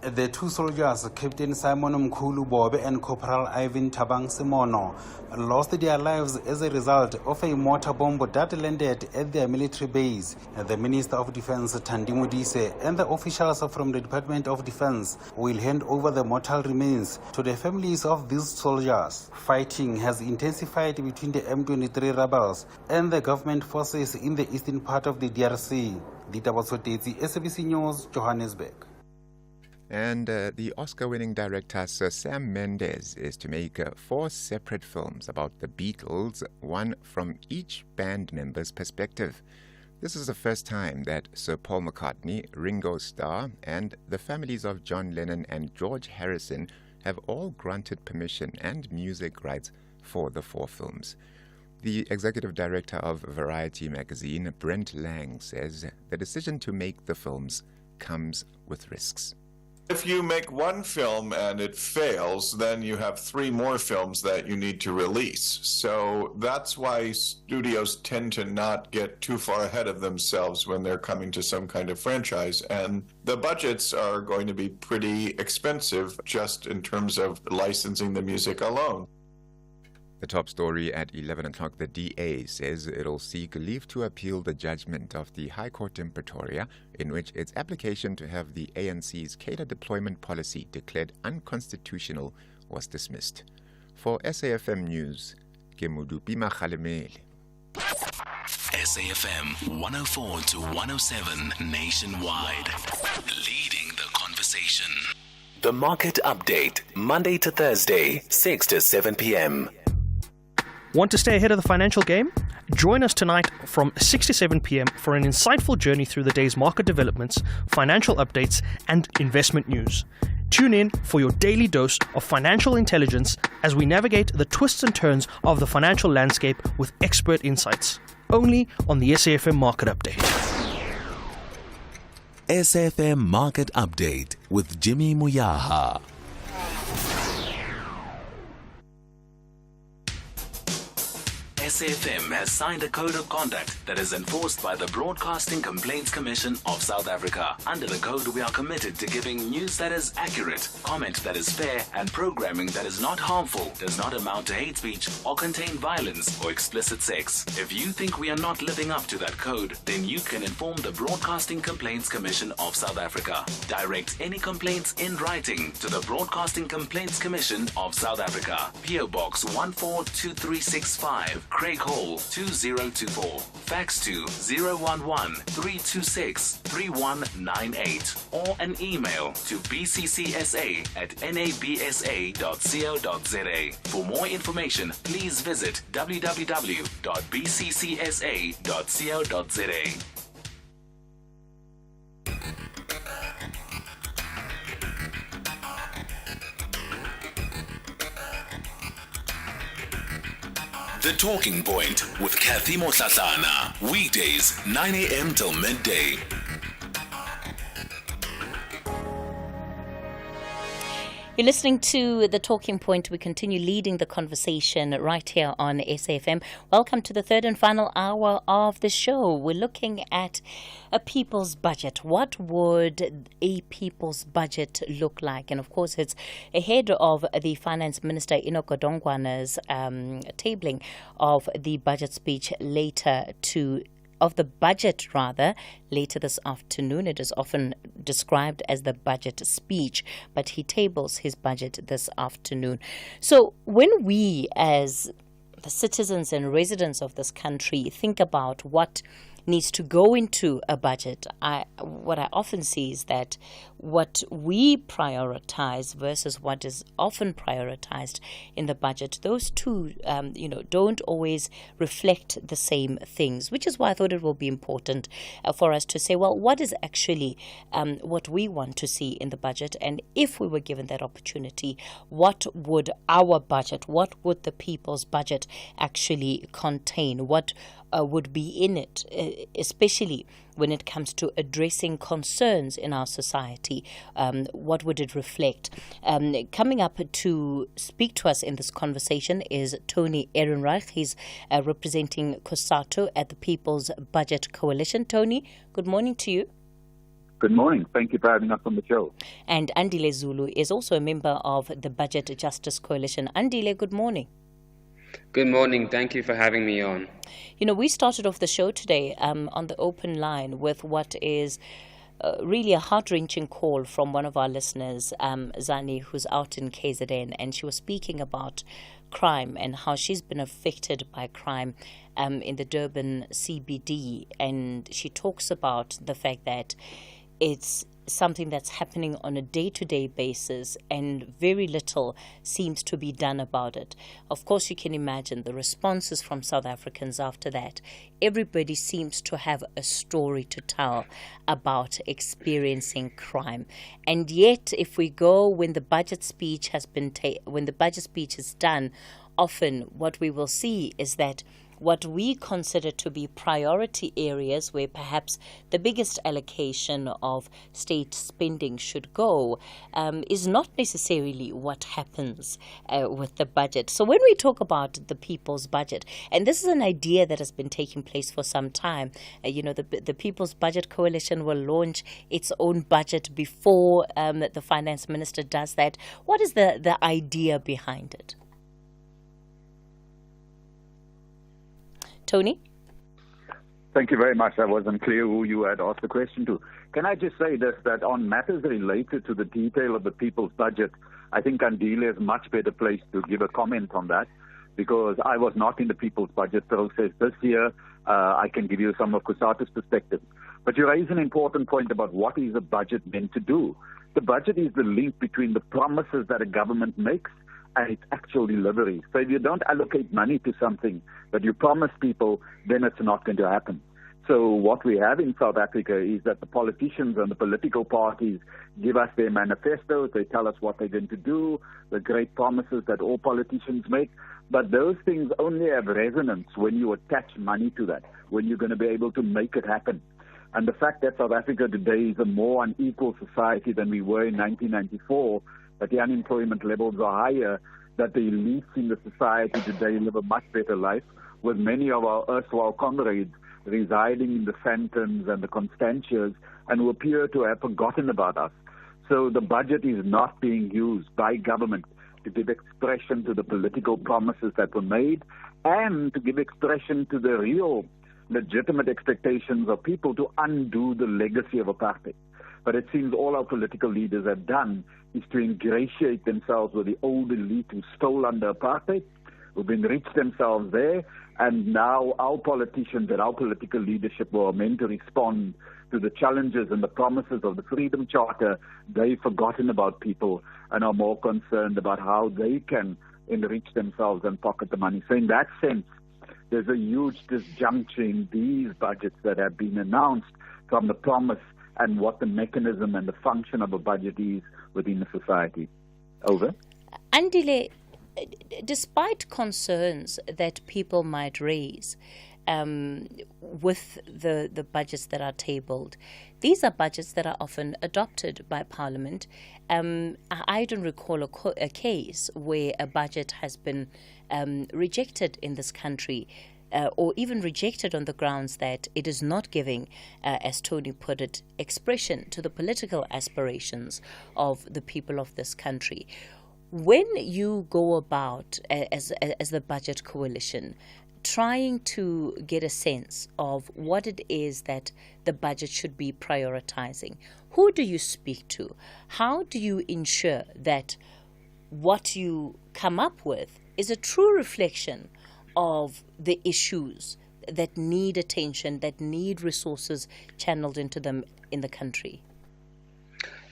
The two soldiers, Captain Simon Mkhulu Bobe and Corporal Ivan Tabang Simono, lost their lives as a result of a mortar bomb that landed at their military base. The Minister of Defense, Thandi Modise, and the officials from the Department of Defense will hand over the mortal remains to the families of these soldiers. Fighting has intensified between the M23 rebels and the government forces in the eastern part of the DRC. Ditaba Tsotetsi, SABC News, Johannesburg.
And the Oscar-winning director Sir Sam Mendes is to make 4 separate films about the Beatles, one from each band member's perspective. This is the first time that Sir Paul McCartney, Ringo Starr, and the families of John Lennon and George Harrison have all granted permission and music rights for the 4 films. The executive director of Variety magazine, Brent Lang, says the decision to make the films comes with risks.
If you make one film and it fails, then you have 3 more films that you need to release. So that's why studios tend to not get too far ahead of themselves when they're coming to some kind of franchise. And the budgets are going to be pretty expensive just in terms of licensing the music alone.
The top story at 11 o'clock, the DA says it'll seek leave to appeal the judgment of the High Court in Pretoria, in which its application to have the ANC's cadre deployment policy declared unconstitutional was dismissed. For SAFM News, Kemudupi Makhalemele.
SAFM 104 to 107 nationwide, leading the conversation. The Market Update, Monday to Thursday, 6 to 7 p.m.
Want to stay ahead of the financial game? Join us tonight from 6 to 7 p.m. for an insightful journey through the day's market developments, financial updates, and investment news. Tune in for your daily dose of financial intelligence as we navigate the twists and turns of the financial landscape with expert insights. Only on the SAFM Market Update.
SAFM Market Update with Jimmy Muyaha. SAFM has signed a code of conduct that is enforced by the Broadcasting Complaints Commission of South Africa. Under the code, we are committed to giving news that is accurate, comment that is fair, and programming that is not harmful, does not amount to hate speech, or contain violence or explicit sex. If you think we are not living up to that code, then you can inform the Broadcasting Complaints Commission of South Africa. Direct any complaints in writing to the Broadcasting Complaints Commission of South Africa. PO Box 142365. Craig Hall 2024. Fax to 011-326-3198 or an email to bccsa@nabsa.co.za. For more information, please visit www.bccsa.co.za. The Talking Point with Cathy Mohlahlana. Weekdays, 9 a.m. till midday.
You're listening to The Talking Point. We continue leading the conversation right here on SAFM. Welcome to the third and final hour of the show. We're looking at a people's budget. What would a people's budget look like? And of course, it's ahead of the Finance Minister Enoch Godongwana's tabling of the budget speech later this afternoon. It is often described as the budget speech, but he tables his budget this afternoon. So when we, as the citizens and residents of this country, think about what needs to go into a budget, what I often see is that what we prioritize versus what is often prioritized in the budget, those two, don't always reflect the same things, which is why I thought it will be important for us to say, well, what is actually what we want to see in the budget? And if we were given that opportunity, what would our budget, what would the people's budget actually contain? What would be in it, especially when it comes to addressing concerns in our society? What would it reflect? Coming up to speak to us in this conversation is Tony Ehrenreich. He's representing COSATU at the People's Budget Coalition. Tony, good morning to you.
Good morning. Thank you for having us on the show.
And Andile Zulu is also a member of the Budget Justice Coalition. Andile, good morning.
Good morning. Thank you for having me on.
You know, we started off the show today on the open line with what is really a heart-wrenching call from one of our listeners, Zani, who's out in KZN, and she was speaking about crime and how she's been affected by crime in the Durban CBD. And she talks about the fact that it's something that's happening on a day-to-day basis and very little seems to be done about it. Of course, you can imagine the responses from South Africans after that. Everybody seems to have a story to tell about experiencing crime. And yet, if we go when the budget speech has been when the budget speech is done, often what we will see is that what we consider to be priority areas where perhaps the biggest allocation of state spending should go is not necessarily what happens with the budget. So when we talk about the people's budget, and this is an idea that has been taking place for some time, the People's Budget Coalition will launch its own budget before the finance minister does that. What is the idea behind it? Tony?
Thank you very much. I wasn't clear who you had asked the question to. Can I just say this, that on matters related to the detail of the people's budget, I think Andile is much better placed to give a comment on that, because I was not in the people's budget process this year. I can give you some of COSATU's perspective. But you raise an important point about what is a budget meant to do. The budget is the link between the promises that a government makes and its actual delivery. So if you don't allocate money to something that you promise people, then it's not going to happen. So what we have in South Africa is that the politicians and the political parties give us their manifestos. They tell us what they're going to do, the great promises that all politicians make. But those things only have resonance when you attach money to that, when you're going to be able to make it happen. And the fact that South Africa today is a more unequal society than we were in 1994, that the unemployment levels are higher, that the elites in the society today live a much better life, with many of our erstwhile comrades residing in the Fentons and the Constantias and who appear to have forgotten about us. So the budget is not being used by government to give expression to the political promises that were made and to give expression to the real legitimate expectations of people to undo the legacy of apartheid. But it seems all our political leaders have done is to ingratiate themselves with the old elite who stole under apartheid, who've enriched themselves there, and now our politicians and our political leadership were meant to respond to the challenges and the promises of the Freedom Charter. They've forgotten about people and are more concerned about how they can enrich themselves and pocket the money. So in that sense, there's a huge disjuncture in these budgets that have been announced from the promise and what the mechanism and the function of a budget is within the society. Over.
Andile, despite concerns that people might raise with the budgets that are tabled, these are budgets that are often adopted by Parliament. I don't recall a case where a budget has been rejected in this country, or even rejected on the grounds that it is not giving, as Tony put it, expression to the political aspirations of the people of this country. When you go about, as the Budget Coalition, trying to get a sense of what it is that the budget should be prioritizing, who do you speak to? How do you ensure that what you come up with is a true reflection of the issues that need attention, that need resources channeled into them in the country?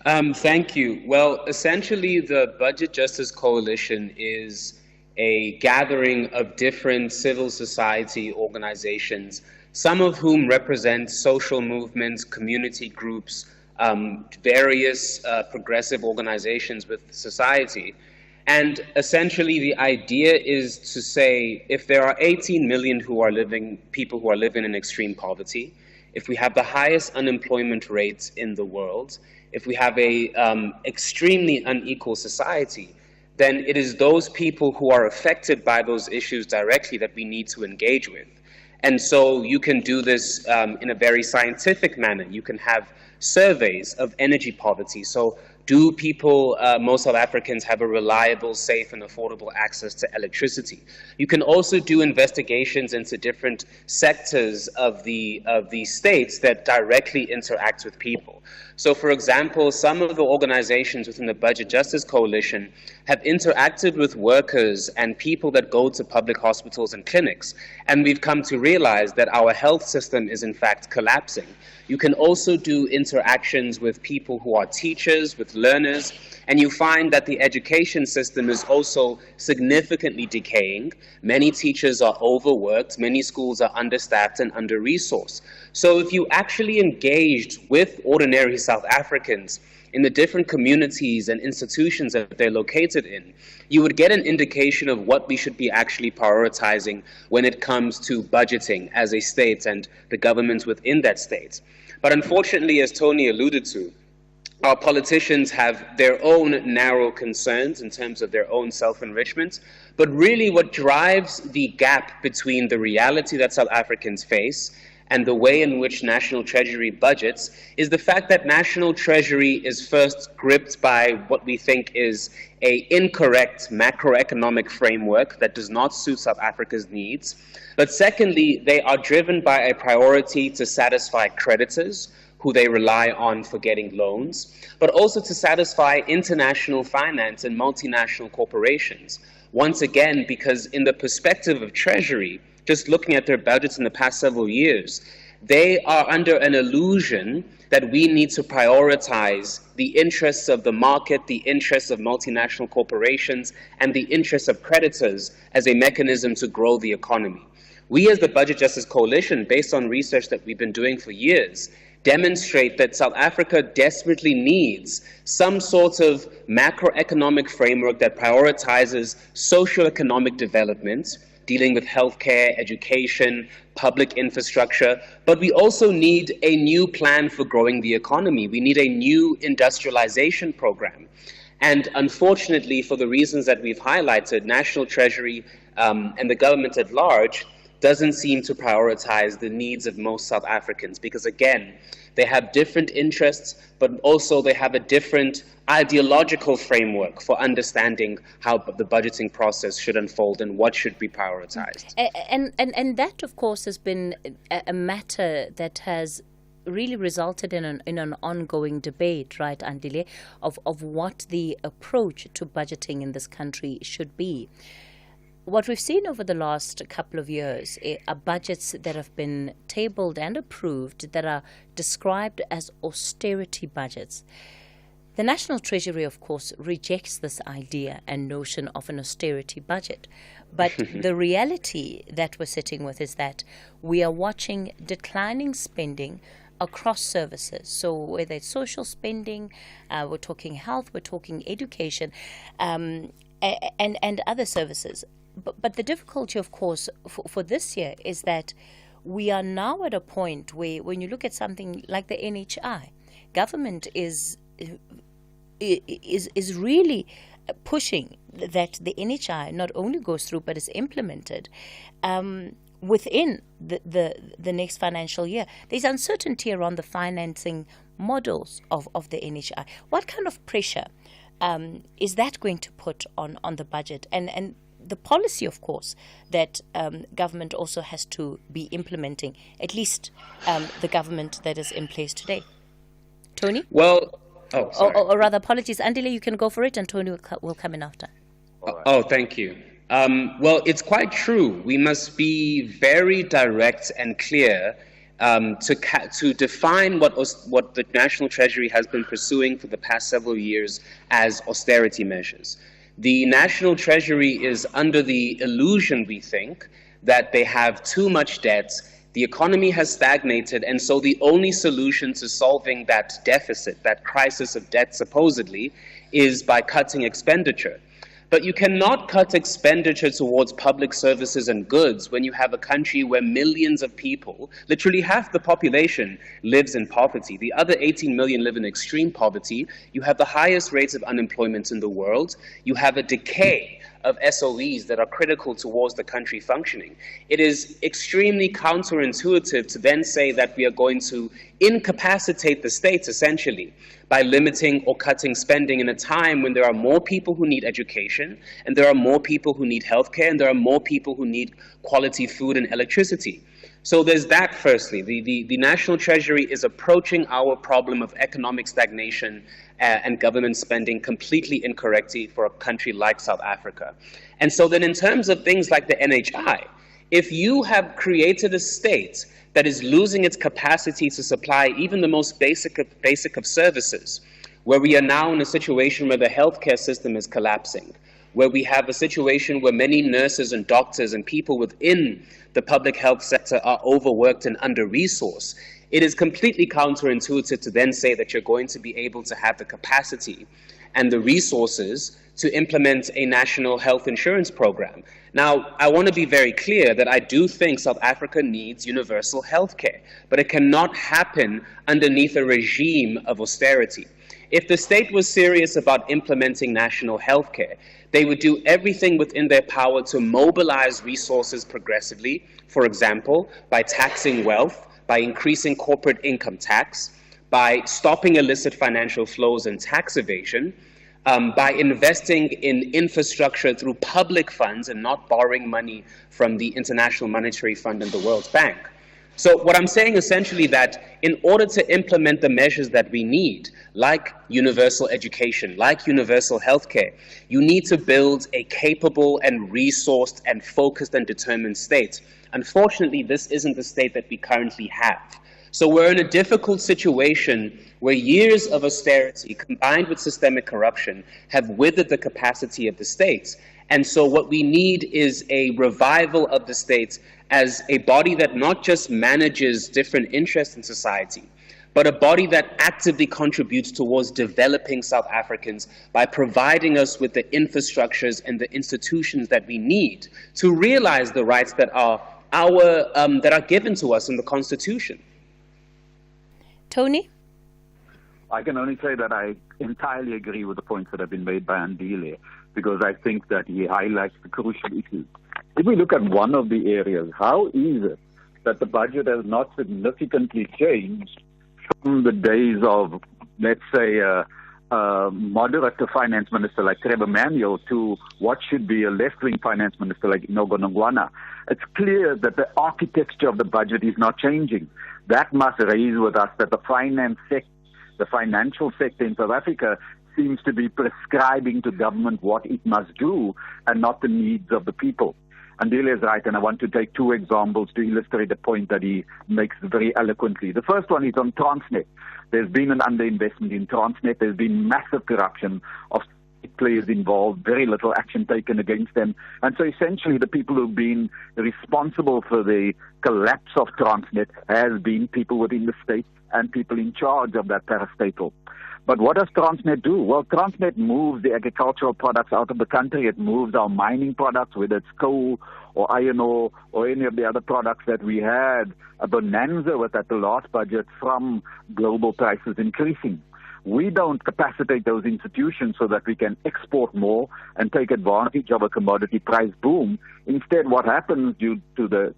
Thank you. Well, essentially, the Budget Justice Coalition is a gathering of different civil society organizations, some of whom represent social movements, community groups, various progressive organizations with society. And essentially, the idea is to say, if there are 18 million people who are living in extreme poverty, if we have the highest unemployment rates in the world, if we have a extremely unequal society, then it is those people who are affected by those issues directly that we need to engage with. And so you can do this in a very scientific manner. You can have surveys of energy poverty. So do people, most South Africans, have a reliable, safe, and affordable access to electricity? You can also do investigations into different sectors of the states that directly interact with people. So, for example, some of the organizations within the Budget Justice Coalition have interacted with workers and people that go to public hospitals and clinics, and we've come to realize that our health system is in fact collapsing. You can also do interactions with people who are teachers, with learners, and you find that the education system is also significantly decaying. Many teachers are overworked, many schools are understaffed and under-resourced. So if you actually engaged with ordinary South Africans in the different communities and institutions that they're located in, you would get an indication of what we should be actually prioritizing when it comes to budgeting as a state and the governments within that state. But unfortunately, as Tony alluded to, our politicians have their own narrow concerns in terms of their own self-enrichment. But really what drives the gap between the reality that South Africans face and the way in which National Treasury budgets is the fact that National Treasury is first gripped by what we think is an incorrect macroeconomic framework that does not suit South Africa's needs. But secondly, they are driven by a priority to satisfy creditors who they rely on for getting loans, but also to satisfy international finance and multinational corporations. Once again, because in the perspective of Treasury, just looking at their budgets in the past several years, they are under an illusion that we need to prioritize the interests of the market, the interests of multinational corporations, and the interests of creditors as a mechanism to grow the economy. We as the Budget Justice Coalition, based on research that we've been doing for years, demonstrate that South Africa desperately needs some sort of macroeconomic framework that prioritizes socioeconomic development, dealing with healthcare, education, public infrastructure, but we also need a new plan for growing the economy. We need a new industrialization program. And unfortunately, for the reasons that we've highlighted, National Treasury and the government at large doesn't seem to prioritize the needs of most South Africans because, again, they have different interests, but also they have a different ideological framework for understanding how the budgeting process should unfold and what should be prioritized.
And that, of course, has been a matter that has really resulted in an ongoing debate, right, Andile, of what the approach to budgeting in this country should be. What we've seen over the last couple of years are budgets that have been tabled and approved that are described as austerity budgets. The National Treasury, of course, rejects this idea and notion of an austerity budget. But the reality that we're sitting with is that we are watching declining spending across services. So whether it's social spending, we're talking health, we're talking education, and other services. But the difficulty, of course, for this year is that we are now at a point where, when you look at something like the NHI, government is really pushing that the NHI not only goes through but is implemented within the next financial year. There's uncertainty around the financing models of the NHI. What kind of pressure is that going to put on the budget and the policy, of course, that government also has to be implementing, at least the government that is in place today? Tony?
Well, sorry.
Or rather, apologies. Andile, you can go for it, and Tony will come in after.
Oh, thank you. Well, it's quite true. We must be very direct and clear to define what the National Treasury has been pursuing for the past several years as austerity measures. The National Treasury is under the illusion, we think, that they have too much debt, the economy has stagnated, and so the only solution to solving that deficit, that crisis of debt supposedly, is by cutting expenditure. But you cannot cut expenditure towards public services and goods when you have a country where millions of people, literally half the population, lives in poverty. The other 18 million live in extreme poverty. You have the highest rates of unemployment in the world. You have a decay of SOEs that are critical towards the country functioning. It is extremely counterintuitive to then say that we are going to incapacitate the states, essentially, by limiting or cutting spending in a time when there are more people who need education, and there are more people who need healthcare, and there are more people who need quality food and electricity. So there's that, firstly. The National Treasury is approaching our problem of economic stagnation and government spending completely incorrectly for a country like South Africa. And so then in terms of things like the NHI, if you have created a state that is losing its capacity to supply even the most basic of services, where we are now in a situation where the healthcare system is collapsing, where we have a situation where many nurses and doctors and people within the public health sector are overworked and under-resourced, it is completely counterintuitive to then say that you're going to be able to have the capacity and the resources to implement a national health insurance program. Now, I want to be very clear that I do think South Africa needs universal health care, but it cannot happen underneath a regime of austerity. If the state was serious about implementing national health care, they would do everything within their power to mobilize resources progressively, for example, by taxing wealth, by increasing corporate income tax, by stopping illicit financial flows and tax evasion, by investing in infrastructure through public funds and not borrowing money from the International Monetary Fund and the World Bank. So what I'm saying essentially that in order to implement the measures that we need, like universal education, like universal healthcare, you need to build a capable and resourced and focused and determined state. Unfortunately, this isn't the state that we currently have. So we're in a difficult situation where years of austerity combined with systemic corruption have withered the capacity of the states. And so what we need is a revival of the states as a body that not just manages different interests in society, but a body that actively contributes towards developing South Africans by providing us with the infrastructures and the institutions that we need to realize the rights that are given to us in the Constitution.
Tony?
I can only say that I entirely agree with the points that have been made by Andile, because I think that he highlights the crucial issues. If we look at one of the areas, how is it that the budget has not significantly changed from the days of, let's say, moderate finance minister like Trevor Manuel to what should be a left-wing finance minister like Inogo Nongwana? It's clear that the architecture of the budget is not changing. That must raise with us that the financial sector in South Africa seems to be prescribing to government what it must do and not the needs of the people. Andile is right, and I want to take two examples to illustrate the point that he makes very eloquently. The first one is on Transnet. There's been an underinvestment in Transnet. There's been massive corruption of players involved, very little action taken against them. And so essentially the people who've been responsible for the collapse of Transnet has been people within the state and people in charge of that parastatal. But what does Transnet do? Well, Transnet moves the agricultural products out of the country. It moves our mining products, whether it's coal or iron ore or any of the other products that we had a bonanza with at the last budget from global prices increasing. We don't capacitate those institutions so that we can export more and take advantage of a commodity price boom. Instead, what happens due to the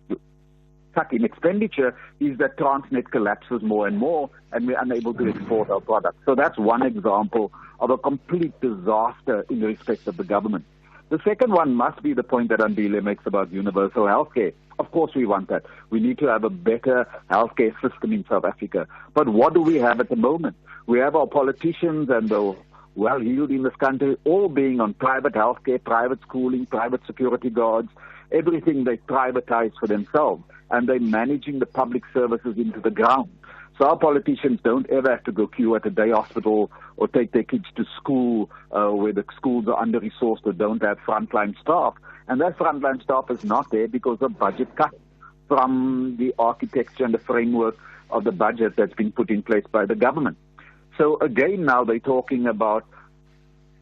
cut in expenditure is that Transnet collapses more and more and we're unable to export our products. So that's one example of a complete disaster in respect of the government. The second one must be the point that Andile makes about universal healthcare. Of course we want that. We need to have a better healthcare system in South Africa. But what do we have at the moment? We have our politicians and the well-heeled in this country all being on private healthcare, private schooling, private security guards, everything they privatize for themselves, and they're managing the public services into the ground. So our politicians don't ever have to go queue at a day hospital or take their kids to school where the schools are under-resourced or don't have frontline staff. And that frontline staff is not there because of budget cuts from the architecture and the framework of the budget that's been put in place by the government. So again, now they're talking about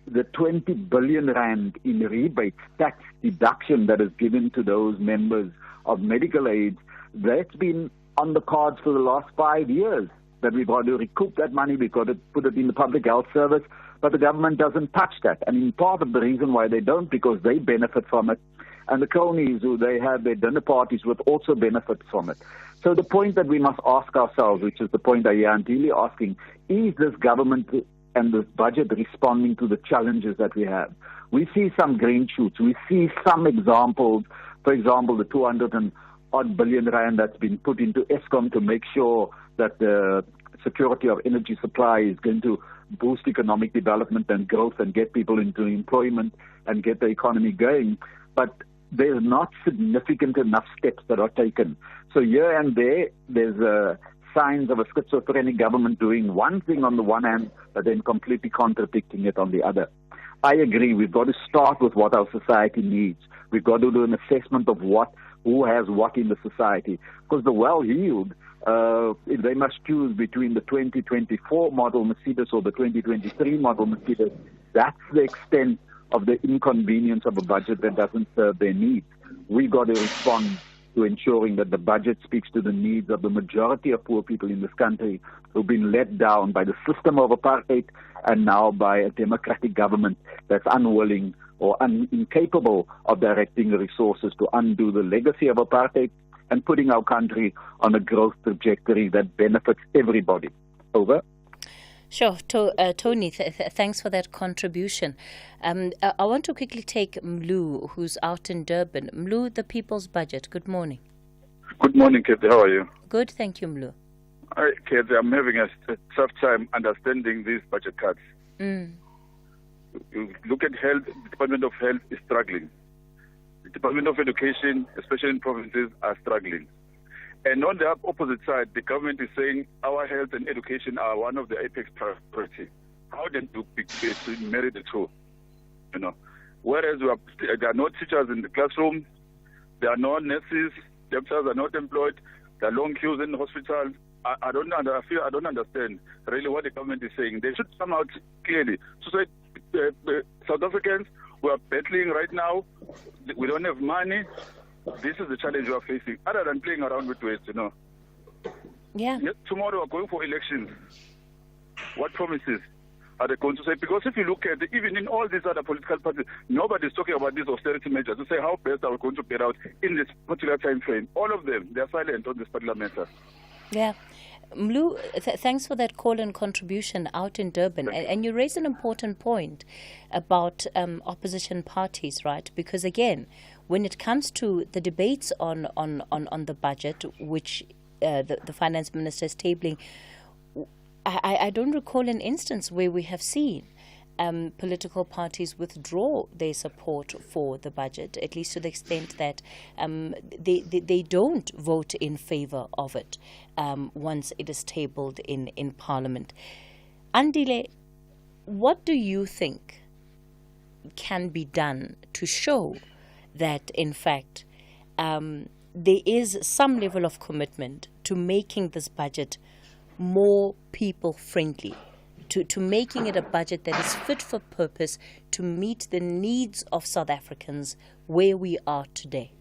the 20 billion rand in rebates, tax deduction that is given to those members of medical aid. That's been on the cards for the last 5 years, that we've got to recoup that money, we've got to put it in the public health service, but the government doesn't touch that. And in part of the reason why they don't, because they benefit from it, and the cronies who they have their dinner parties with also benefit from it. So the point that we must ask ourselves, which is the point that Jan Dili asking, is this government and this budget responding to the challenges that we have? We see some green shoots. We see some examples. For example, the 200-odd billion rand that's been put into Eskom to make sure that the security of energy supply is going to boost economic development and growth and get people into employment and get the economy going. But there's not significant enough steps that are taken. So here and there's signs of a schizophrenic government doing one thing on the one hand, but then completely contradicting it on the other. I agree, we've got to start with what our society needs. We've got to do an assessment of who has what in the society. Because the well-heeled, if they must choose between the 2024 model Mercedes or the 2023 model Mercedes, that's the extent of the inconvenience of a budget that doesn't serve their needs. We've got to respond to ensuring that the budget speaks to the needs of the majority of poor people in this country who've been let down by the system of apartheid and now by a democratic government that's unwilling or incapable of directing the resources to undo the legacy of apartheid and putting our country on a growth trajectory that benefits everybody. Over.
Sure. Tony, thanks for that contribution. I want to quickly take Mlu, who's out in Durban. Mlu, the People's Budget. Good morning.
Good morning, Cathy. How are you?
Good, thank you, Mlu.
Hi, Cathy. I'm having a tough time understanding these budget cuts. You look at health, the Department of Health is struggling. The Department of Education, especially in provinces, are struggling. And on the opposite side, the government is saying our health and education are one of the apex priority. How then do we marry the two? You know, whereas there are no teachers in the classroom, there are no nurses, doctors are not employed, there are long queues in the hospitals. I don't understand really what the government is saying. They should come out clearly. So say, South Africans, we are battling right now. We don't have money. This is the challenge we are facing, other than playing around with waste, you know.
Yeah.
Tomorrow we're going for elections. What promises are they going to say? Because if you look at it, even in all these other political parties, nobody's talking about these austerity measures to say how best are we going to get out in this particular time frame. All of them, they're silent on this particular matter.
Yeah. Mlu, thanks for that call and contribution out in Durban. And you raise an important point about opposition parties, right? Because again, when it comes to the debates on the budget, which the finance minister is tabling, I don't recall an instance where we have seen political parties withdraw their support for the budget, at least to the extent that they don't vote in favor of it once it is tabled in Parliament. Andile, what do you think can be done to show that, in fact, there is some level of commitment to making this budget more people-friendly, to making it a budget that is fit for purpose to meet the needs of South Africans where we are today?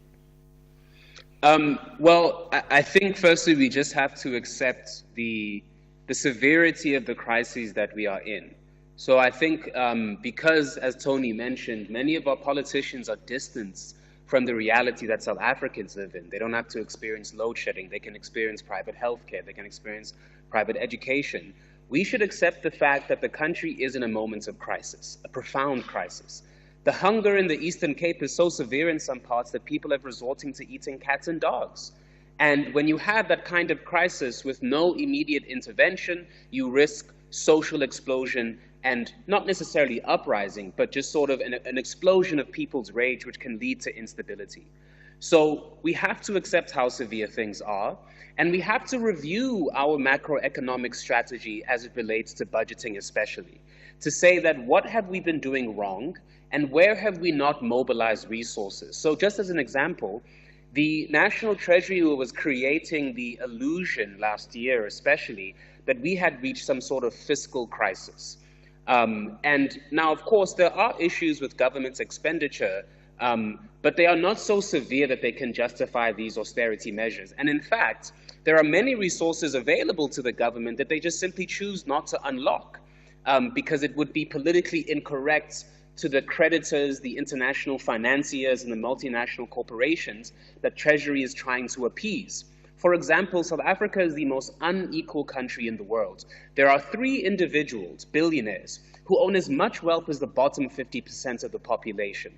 Well, I think firstly we just have to accept the severity of the crises that we are in. So I think because, as Tony mentioned, many of our politicians are distanced from the reality that South Africans live in. They don't have to experience load shedding. They can experience private healthcare. They can experience private education. We should accept the fact that the country is in a moment of crisis, a profound crisis. The hunger in the Eastern Cape is so severe in some parts that people are resorting to eating cats and dogs. And when you have that kind of crisis with no immediate intervention, you risk social explosion and not necessarily uprising, but just sort of an explosion of people's rage, which can lead to instability. So we have to accept how severe things are, and we have to review our macroeconomic strategy as it relates to budgeting especially, to say that what have we been doing wrong, and where have we not mobilized resources? So just as an example, the National Treasury was creating the illusion last year especially that we had reached some sort of fiscal crisis. And now, of course, there are issues with government's expenditure, but they are not so severe that they can justify these austerity measures. And in fact, there are many resources available to the government that they just simply choose not to unlock because it would be politically incorrect to the creditors, the international financiers, and the multinational corporations that Treasury is trying to appease. For example, South Africa is the most unequal country in the world. There are 3 individuals, billionaires, who own as much wealth as the bottom 50% of the population.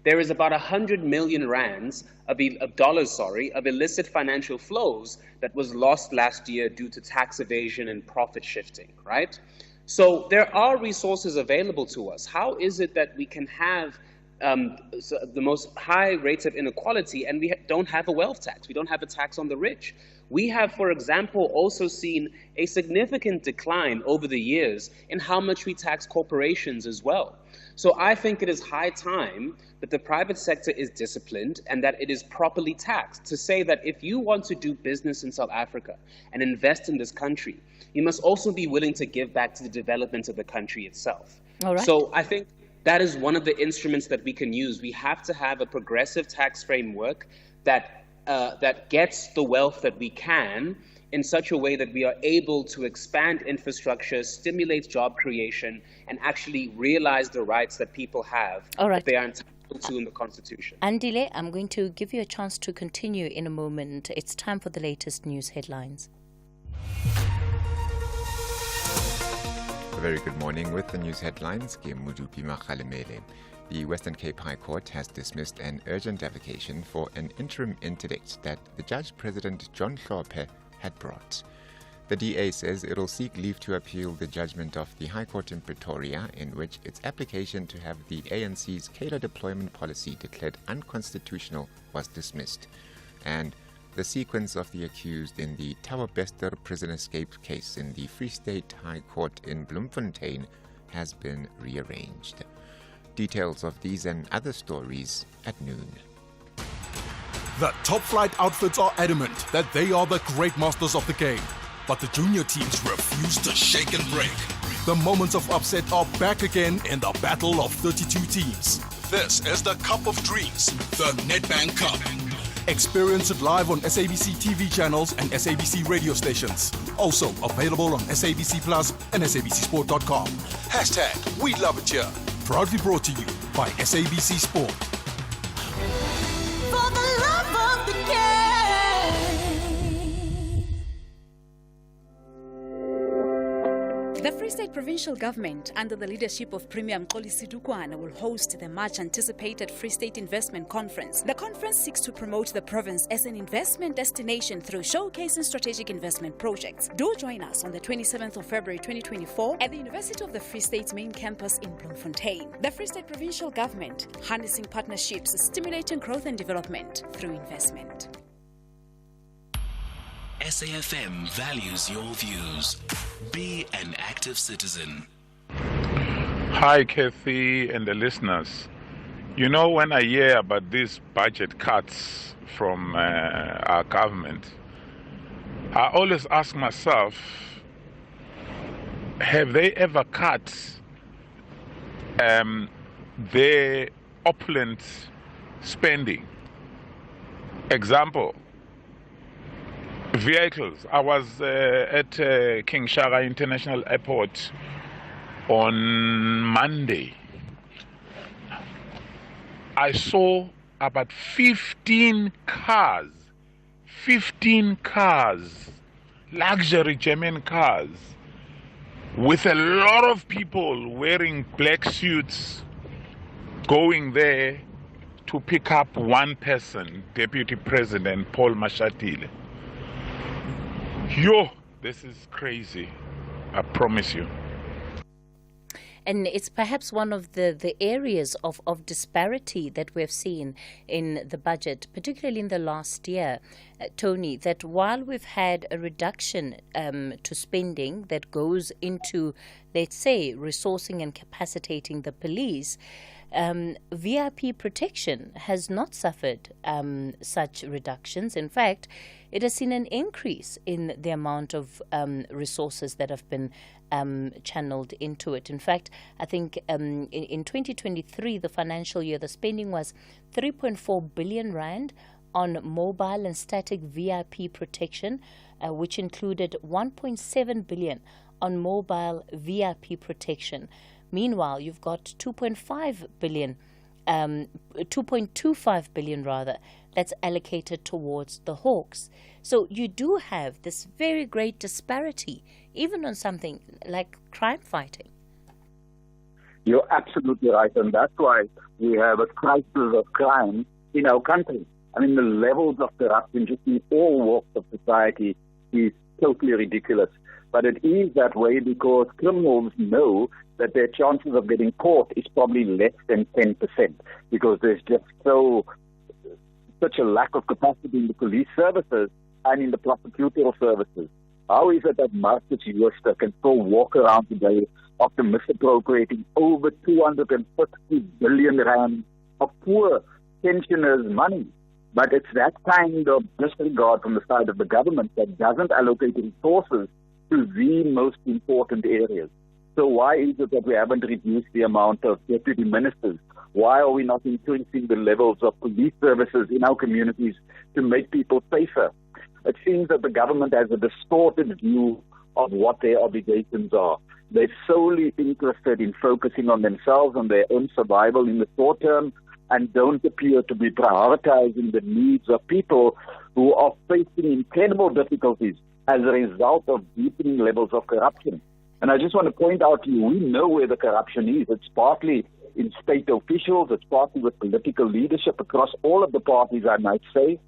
There is about 100 million rands of illicit financial flows that was lost last year due to tax evasion and profit shifting, right? So there are resources available to us. How is it that we can have the most high rates of inequality and we don't have a wealth tax? We don't have a tax on the rich. We have, for example, also seen a significant decline over the years in how much we tax corporations as well. So I think it is high time that the private sector is disciplined and that it is properly taxed, to say that if you want to do business in South Africa and invest in this country, you must also be willing to give back to the development of the country itself.
All right.
So I think that is one of the instruments that we can use. We have to have a progressive tax framework that gets the wealth that we can in such a way that we are able to expand infrastructure, stimulate job creation, and actually realize the rights that people have that they are entitled to in the Constitution.
Andile, I'm going to give you a chance to continue in a moment. It's time for the latest news headlines.
A very good morning with the news headlines. The Western Cape High Court has dismissed an urgent application for an interim interdict that the Judge President John Hlophe had brought. The DA says it will seek leave to appeal the judgment of the High Court in Pretoria, in which its application to have the ANC's cadre deployment policy declared unconstitutional was dismissed, and the sequence of the accused in the Tower Bester prison escape case in the Free State High Court in Bloemfontein has been rearranged. Details of these and other stories at noon.
The top flight outfits are adamant that they are the great masters of the game, but the junior teams refuse to shake and break. The moments of upset are back again in the battle of 32 teams. This is the Cup of Dreams, the Nedbank Cup. Experience it live on SABC TV channels and SABC radio stations. Also available on SABC Plus and SABCSport.com. # We Love It Here. Proudly brought to you by SABC Sport.
For the love of the game. The Free State Provincial Government, under the leadership of Premier Mxolisi Dukwana, will host the much-anticipated Free State Investment Conference. The conference seeks to promote the province as an investment destination through showcasing strategic investment projects. Do join us on the 27th of February 2024 at the University of the Free State's main campus in Bloemfontein. The Free State Provincial Government, harnessing partnerships, stimulating growth and development through investment.
SAFM values your views. Be an active citizen.
Hi, Cathy and the listeners. You know, when I hear about these budget cuts from our government, I always ask myself, have they ever cut their opulent spending? Example, vehicles. I was at King Shaka International Airport on Monday. I saw about 15 cars, luxury German cars, with a lot of people wearing black suits going there to pick up one person, Deputy President Paul Mashatile. Yo, this is crazy, I promise you.
And it's perhaps one of the areas of disparity that we've seen in the budget, particularly in the last year, Tony, that while we've had a reduction to spending that goes into, let's say, resourcing and capacitating the police, VIP protection has not suffered such reductions. In fact, it has seen an increase in the amount of resources that have been channeled into it. In fact, I think in 2023, the financial year, the spending was 3.4 billion rand on mobile and static VIP protection, which included 1.7 billion on mobile VIP protection. Meanwhile, you've got 2.25 billion rather, that's allocated towards the Hawks. So you do have this very great disparity, even on something like crime fighting.
You're absolutely right, and that's why we have a crisis of crime in our country. I mean, the levels of corruption just in all walks of society is totally ridiculous. But it is that way because criminals know that their chances of getting caught is probably less than 10%, because there's just such a lack of capacity in the police services and in the prosecutorial services. How is it that Marcus Jooste can still walk around today after misappropriating over 250 billion rand of poor pensioners' money? But it's that kind of disregard from the side of the government that doesn't allocate resources to the most important areas. So why is it that we haven't reduced the amount of deputy ministers? Why are we not increasing the levels of police services in our communities to make people safer? It seems that the government has a distorted view of what their obligations are. They're solely interested in focusing on themselves, on their own survival in the short term, and don't appear to be prioritizing the needs of people who are facing incredible difficulties as a result of deepening levels of corruption. And I just want to point out to you, we know where the corruption is. It's partly in state officials, it's partly with political leadership across all of the parties, I might say.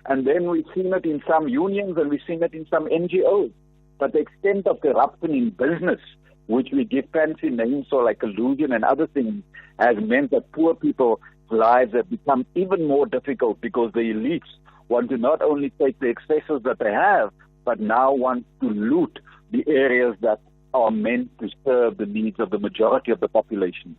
And then we've seen it in some unions and we've seen it in some NGOs. But the extent of corruption in business, which we give fancy names for like collusion and other things, has meant that poor people's lives have become even more difficult because the elites want to not only take the excesses that they have, but now want to loot the areas that are meant to serve the needs of the majority of the population.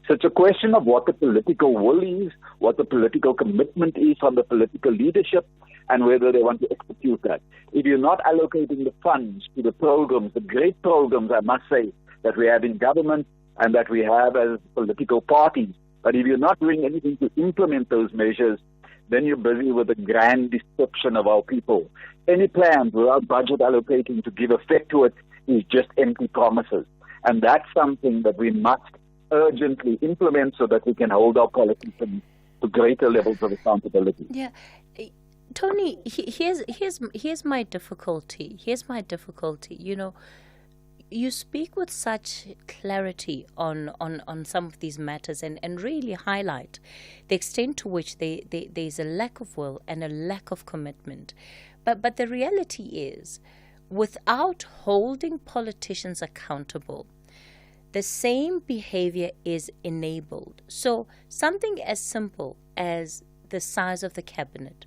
So it's a question of what the political will is, what the political commitment is from the political leadership, and whether they want to execute that. If you're not allocating the funds to the programs, the great programs, I must say, that we have in government and that we have as political parties, but if you're not doing anything to implement those measures, then you're busy with the grand deception of our people. Any plans without budget allocating to give effect to it is just empty promises. And that's something that we must urgently implement so that we can hold our politicians to greater levels of accountability.
Yeah. Tony, here's my difficulty. You know, you speak with such clarity on some of these matters and really highlight the extent to which there's a lack of will and a lack of commitment. But the reality is, without holding politicians accountable, the same behavior is enabled. So something as simple as the size of the cabinet,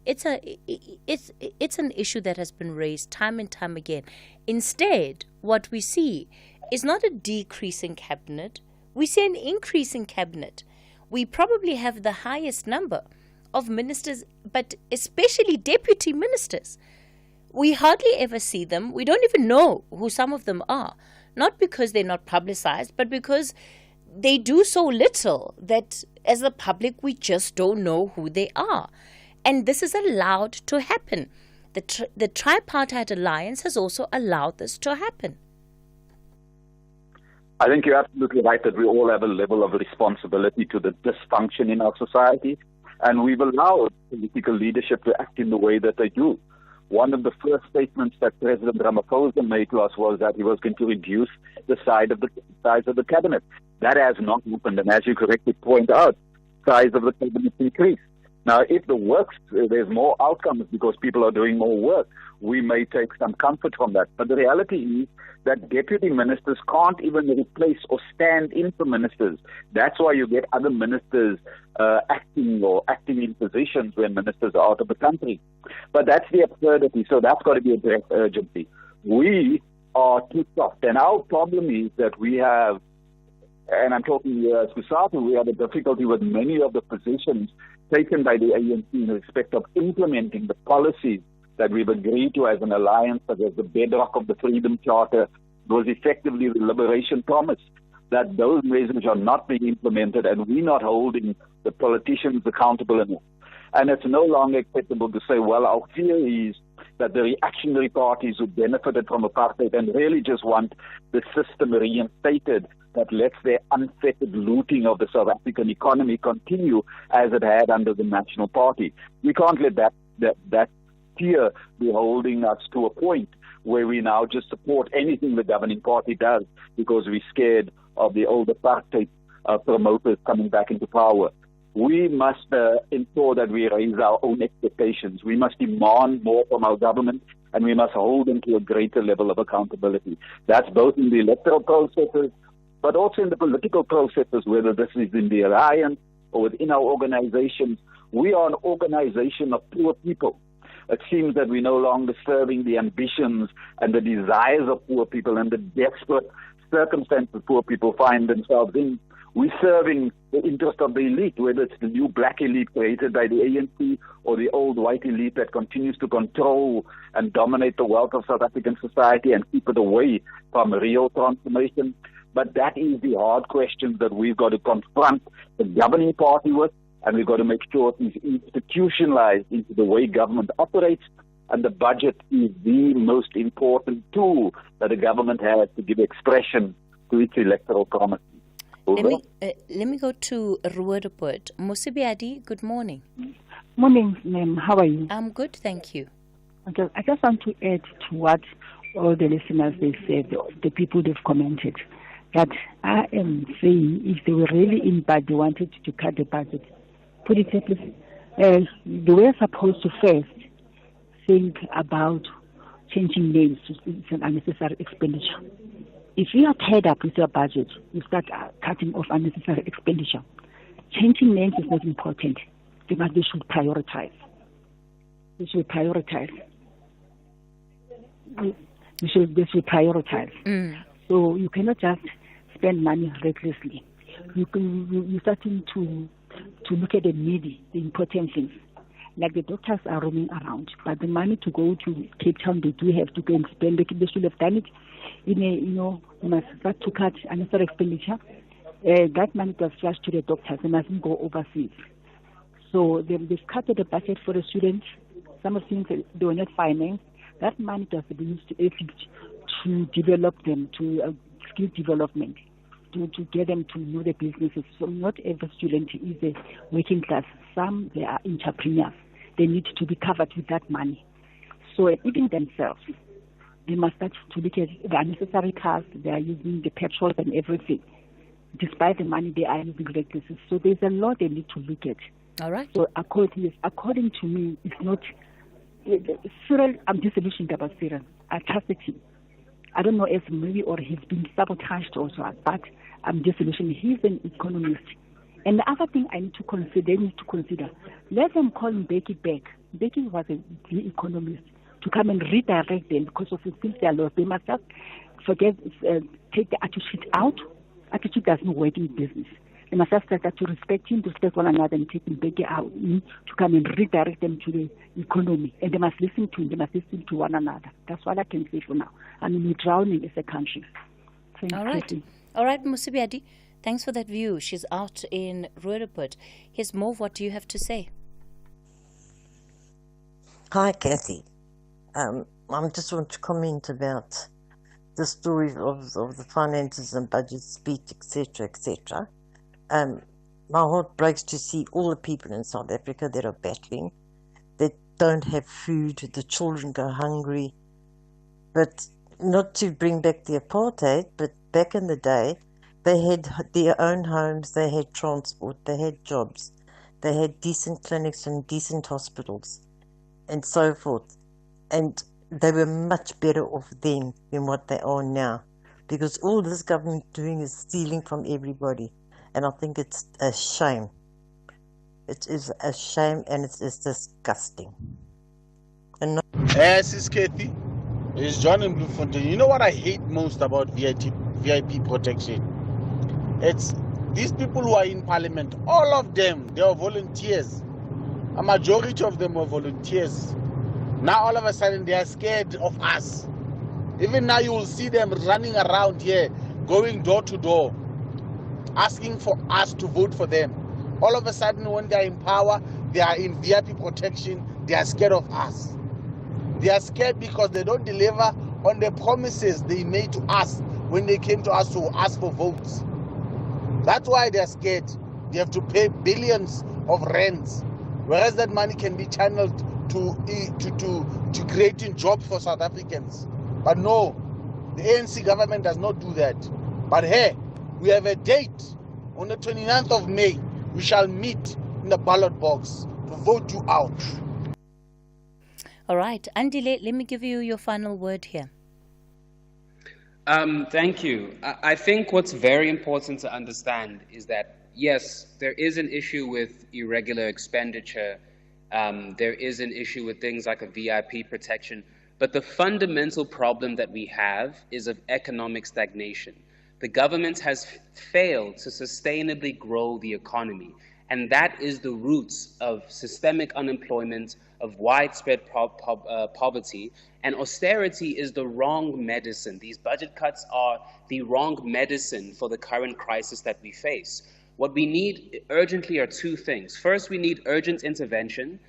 it's an issue that has been raised time and time again. Instead, what we see is not a decrease in cabinet, we see an increase in cabinet. We probably have the highest number of ministers, but especially deputy ministers. We hardly ever see them. We don't even know who some of them are. not because they're not publicized, but because they do so little that as the public we just don't know who they are. And this is allowed to happen. The tripartite alliance has also allowed this to happen.
I think you're absolutely right that we all have a level of responsibility to the dysfunction in our society, and we've allowed political leadership to act in the way that they do. One of the first statements that President Ramaphosa made to us was that he was going to reduce the size of the cabinet. That has not happened, and as you correctly point out, size of the cabinet increased. Now, if there's more outcomes because people are doing more work, we may take some comfort from that. But the reality is that deputy ministers can't even replace or stand in for ministers. That's why you get other ministers acting in positions when ministers are out of the country. But that's the absurdity. So that's got to be addressed urgently. We are too soft. And our problem is that we have, and I'm talking to SASO, we have a difficulty with many of the positions taken by the ANC in respect of implementing the policies that we've agreed to as an alliance, such as the bedrock of the Freedom Charter, was effectively the liberation promise, that those measures are not being implemented and we're not holding the politicians accountable enough. And it's no longer acceptable to say, well, our fear is that the reactionary parties who benefited from apartheid and really just want the system reinstated that lets their unfettered looting of the South African economy continue as it had under the National Party. We can't let that fear be holding us to a point where we now just support anything the governing party does because we're scared of the old apartheid promoters coming back into power. We must ensure that we raise our own expectations. We must demand more from our government, and we must hold them to a greater level of accountability. That's both in the electoral processes, but also in the political processes, whether this is in the alliance or within our organizations. We are an organization of poor people. It seems that we're no longer serving the ambitions and the desires of poor people and the desperate circumstances poor people find themselves in. We're serving the interest of the elite, whether it's the new black elite created by the ANC or the old white elite that continues to control and dominate the wealth of South African society and keep it away from real transformation. But that is the hard question that we've got to confront the governing party with, and we've got to make sure it is institutionalized into the way government operates, and the budget is the most important tool that the government has to give expression to its electoral promise.
Let me go to Ruwerport. Musibiadi, good morning.
Morning, ma'am. How are you?
I'm good, thank you.
Okay, I just want to add to what all the listeners they said, the people they've commented, that I am saying if they were really in bad, they wanted to cut the budget. Put it simply, they were supposed to first think about changing names to an unnecessary expenditure. If you are tied up with your budget, you start cutting off unnecessary expenditure. Changing names is not important because they should prioritize. They should prioritize. They should prioritize. So you cannot just spend money recklessly. You're starting to look at the needy, the important things. Like the doctors are roaming around, but the money to go to Cape Town, they do have to go and spend. They should have done it you must start to cut unnecessary expenditure. That money was flushed to the doctors. They mustn't go overseas. So they've cut the budget for the students. Some of the things they were not financed. That money does be used to develop them, to skill development, to get them to know the businesses. So not every student is a working class. Some, they are entrepreneurs. They need to be covered with that money. So even themselves, they must start to look at the unnecessary cars. They are using the petrol and everything. Despite the money they are using recklessly. So there's a lot they need to look at.
All right.
So according to me, it's not... Cyril, I'm disillusioned about Cyril. I trusted him. I don't know if maybe or he's been sabotaged also, but I'm disillusioned. He's an economist. And the other thing I need to consider, let them call Becky back. Becky was the economist, to come and redirect them because of the things they are lost. They must just take the attitude out. Attitude doesn't work in business. They must just start to respect him, to respect one another, and take Becky out to come and redirect them to the economy. And they must listen to him. They must listen to one another. That's what I can say for now. I mean, we're drowning as a country. Thanks,
All right.
Cathy.
All right, Musibiadi. Thanks for that view. She's out in Roodepoort. Here's Mauve. What do you have to say?
Hi, Cathy. I just want to comment about the story of the finances and budget speech, etc., etc. My heart breaks to see all the people in South Africa that are battling, that don't have food, the children go hungry. But not to bring back the apartheid, but back in the day, they had their own homes, they had transport, they had jobs, they had decent clinics and decent hospitals, and so forth. And they were much better off then than what they are now, because all this government doing is stealing from everybody, and I think it's a shame. It is a shame, and it is disgusting. And
Yes, it's Cathy. It's John in Bloemfontein. You know what I hate most about VIP protection? It's these people who are in parliament, all of them, they are volunteers. A majority of them are volunteers. Now all of a sudden they are scared of us. Even now you will see them running around here, going door to door, asking for us to vote for them. All of a sudden when they are in power, they are in VIP protection, they are scared of us. They are scared because they don't deliver on the promises they made to us when they came to us to ask for votes. That's why they are scared. They have to pay billions of rands, whereas that money can be channeled to creating jobs for South Africans. But no, the ANC government does not do that. But hey, we have a date on the 29th of May. We shall meet in the ballot box to vote you out.
All right. Andile, let me give you your final word here.
Thank you. I think what's very important to understand is that, yes, there is an issue with irregular expenditure. There is an issue with things like a VIP protection. But the fundamental problem that we have is of economic stagnation. The government has failed to sustainably grow the economy. And that is the roots of systemic unemployment, of widespread poverty, and austerity is the wrong medicine. These budget cuts are the wrong medicine for the current crisis that we face. What we need urgently are two things. First, we need urgent intervention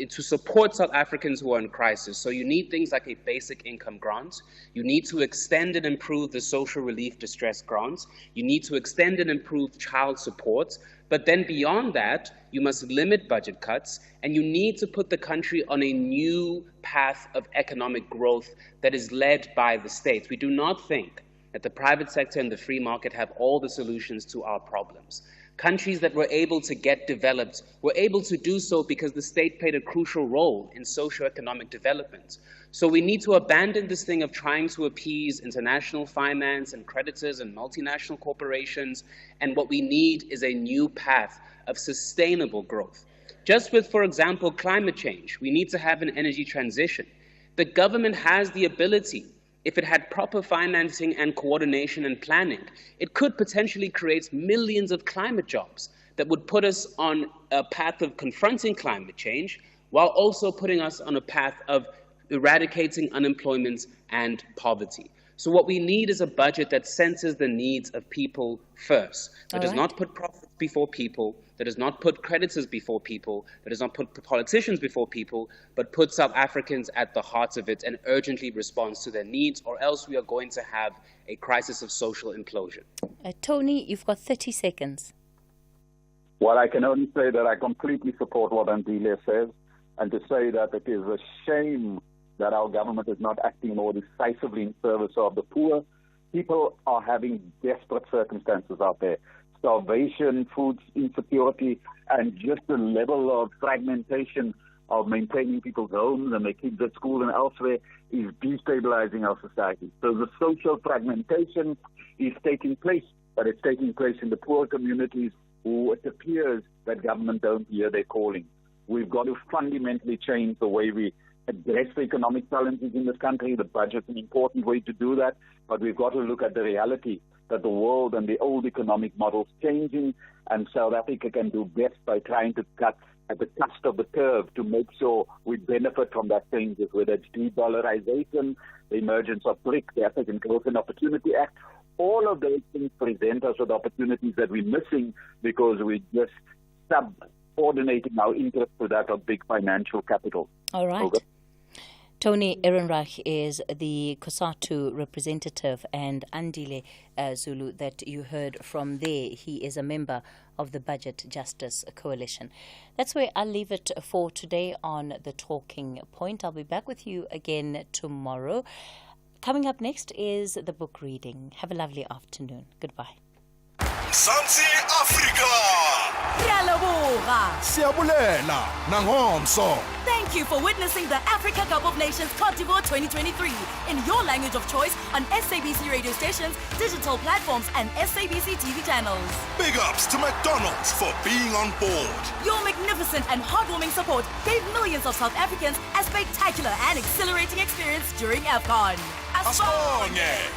to support South Africans who are in crisis. So you need things like a basic income grant. You need to extend and improve the social relief distress grants. You need to extend and improve child support. But then beyond that, you must limit budget cuts, and you need to put the country on a new path of economic growth that is led by the states. We do not think that the private sector and the free market have all the solutions to our problems. Countries that were able to get developed were able to do so because the state played a crucial role in socioeconomic development. So we need to abandon this thing of trying to appease international finance and creditors and multinational corporations. And what we need is a new path of sustainable growth. Just with, for example, climate change, we need to have an energy transition. The government has the ability. If it had proper financing and coordination and planning, it could potentially create millions of climate jobs that would put us on a path of confronting climate change while also putting us on a path of eradicating unemployment and poverty. So what we need is a budget that centers the needs of people first, that does not put profits before people, that does not put creditors before people, that does not put politicians before people, but puts South Africans at the heart of it and urgently responds to their needs, or else we are going to have a crisis of social implosion.
Tony, you've got 30 seconds.
Well, I can only say that I completely support what Andile says, and to say that it is a shame that our government is not acting more decisively in service of the poor. People are having desperate circumstances out there. Starvation, food insecurity, and just the level of fragmentation of maintaining people's homes and their kids at school and elsewhere is destabilizing our society. So the social fragmentation is taking place, but it's taking place in the poor communities who it appears that government don't hear their calling. We've got to fundamentally change the way we address the economic challenges in this country. The budget's an important way to do that, but we've got to look at the reality that the world and the old economic model's changing, and South Africa can do best by trying to cut at the cusp of the curve to make sure we benefit from that changes, whether it's de-dollarization, the emergence of BRIC, the African Growth and Opportunity Act. All of those things present us with opportunities that we're missing because we're just subordinating our interest to that of big financial capital.
All right.
Over.
Tony Ehrenreich is the COSATU representative, and Andile Zulu that you heard from there, he is a member of the Budget Justice Coalition. That's where I'll leave it for today on The Talking Point. I'll be back with you again tomorrow. Coming up next is the book reading. Have a lovely afternoon. Goodbye.
Mzansi Africa. Siyabulela nangomso.
Thank you for witnessing the Africa Cup of Nations Côte d'Ivoire 2023 in your language of choice on SABC radio stations, digital platforms, and SABC TV channels.
Big ups to McDonald's for being on board.
Your magnificent and heartwarming support gave millions of South Africans a spectacular and exhilarating experience during AFCON.
Asibonge.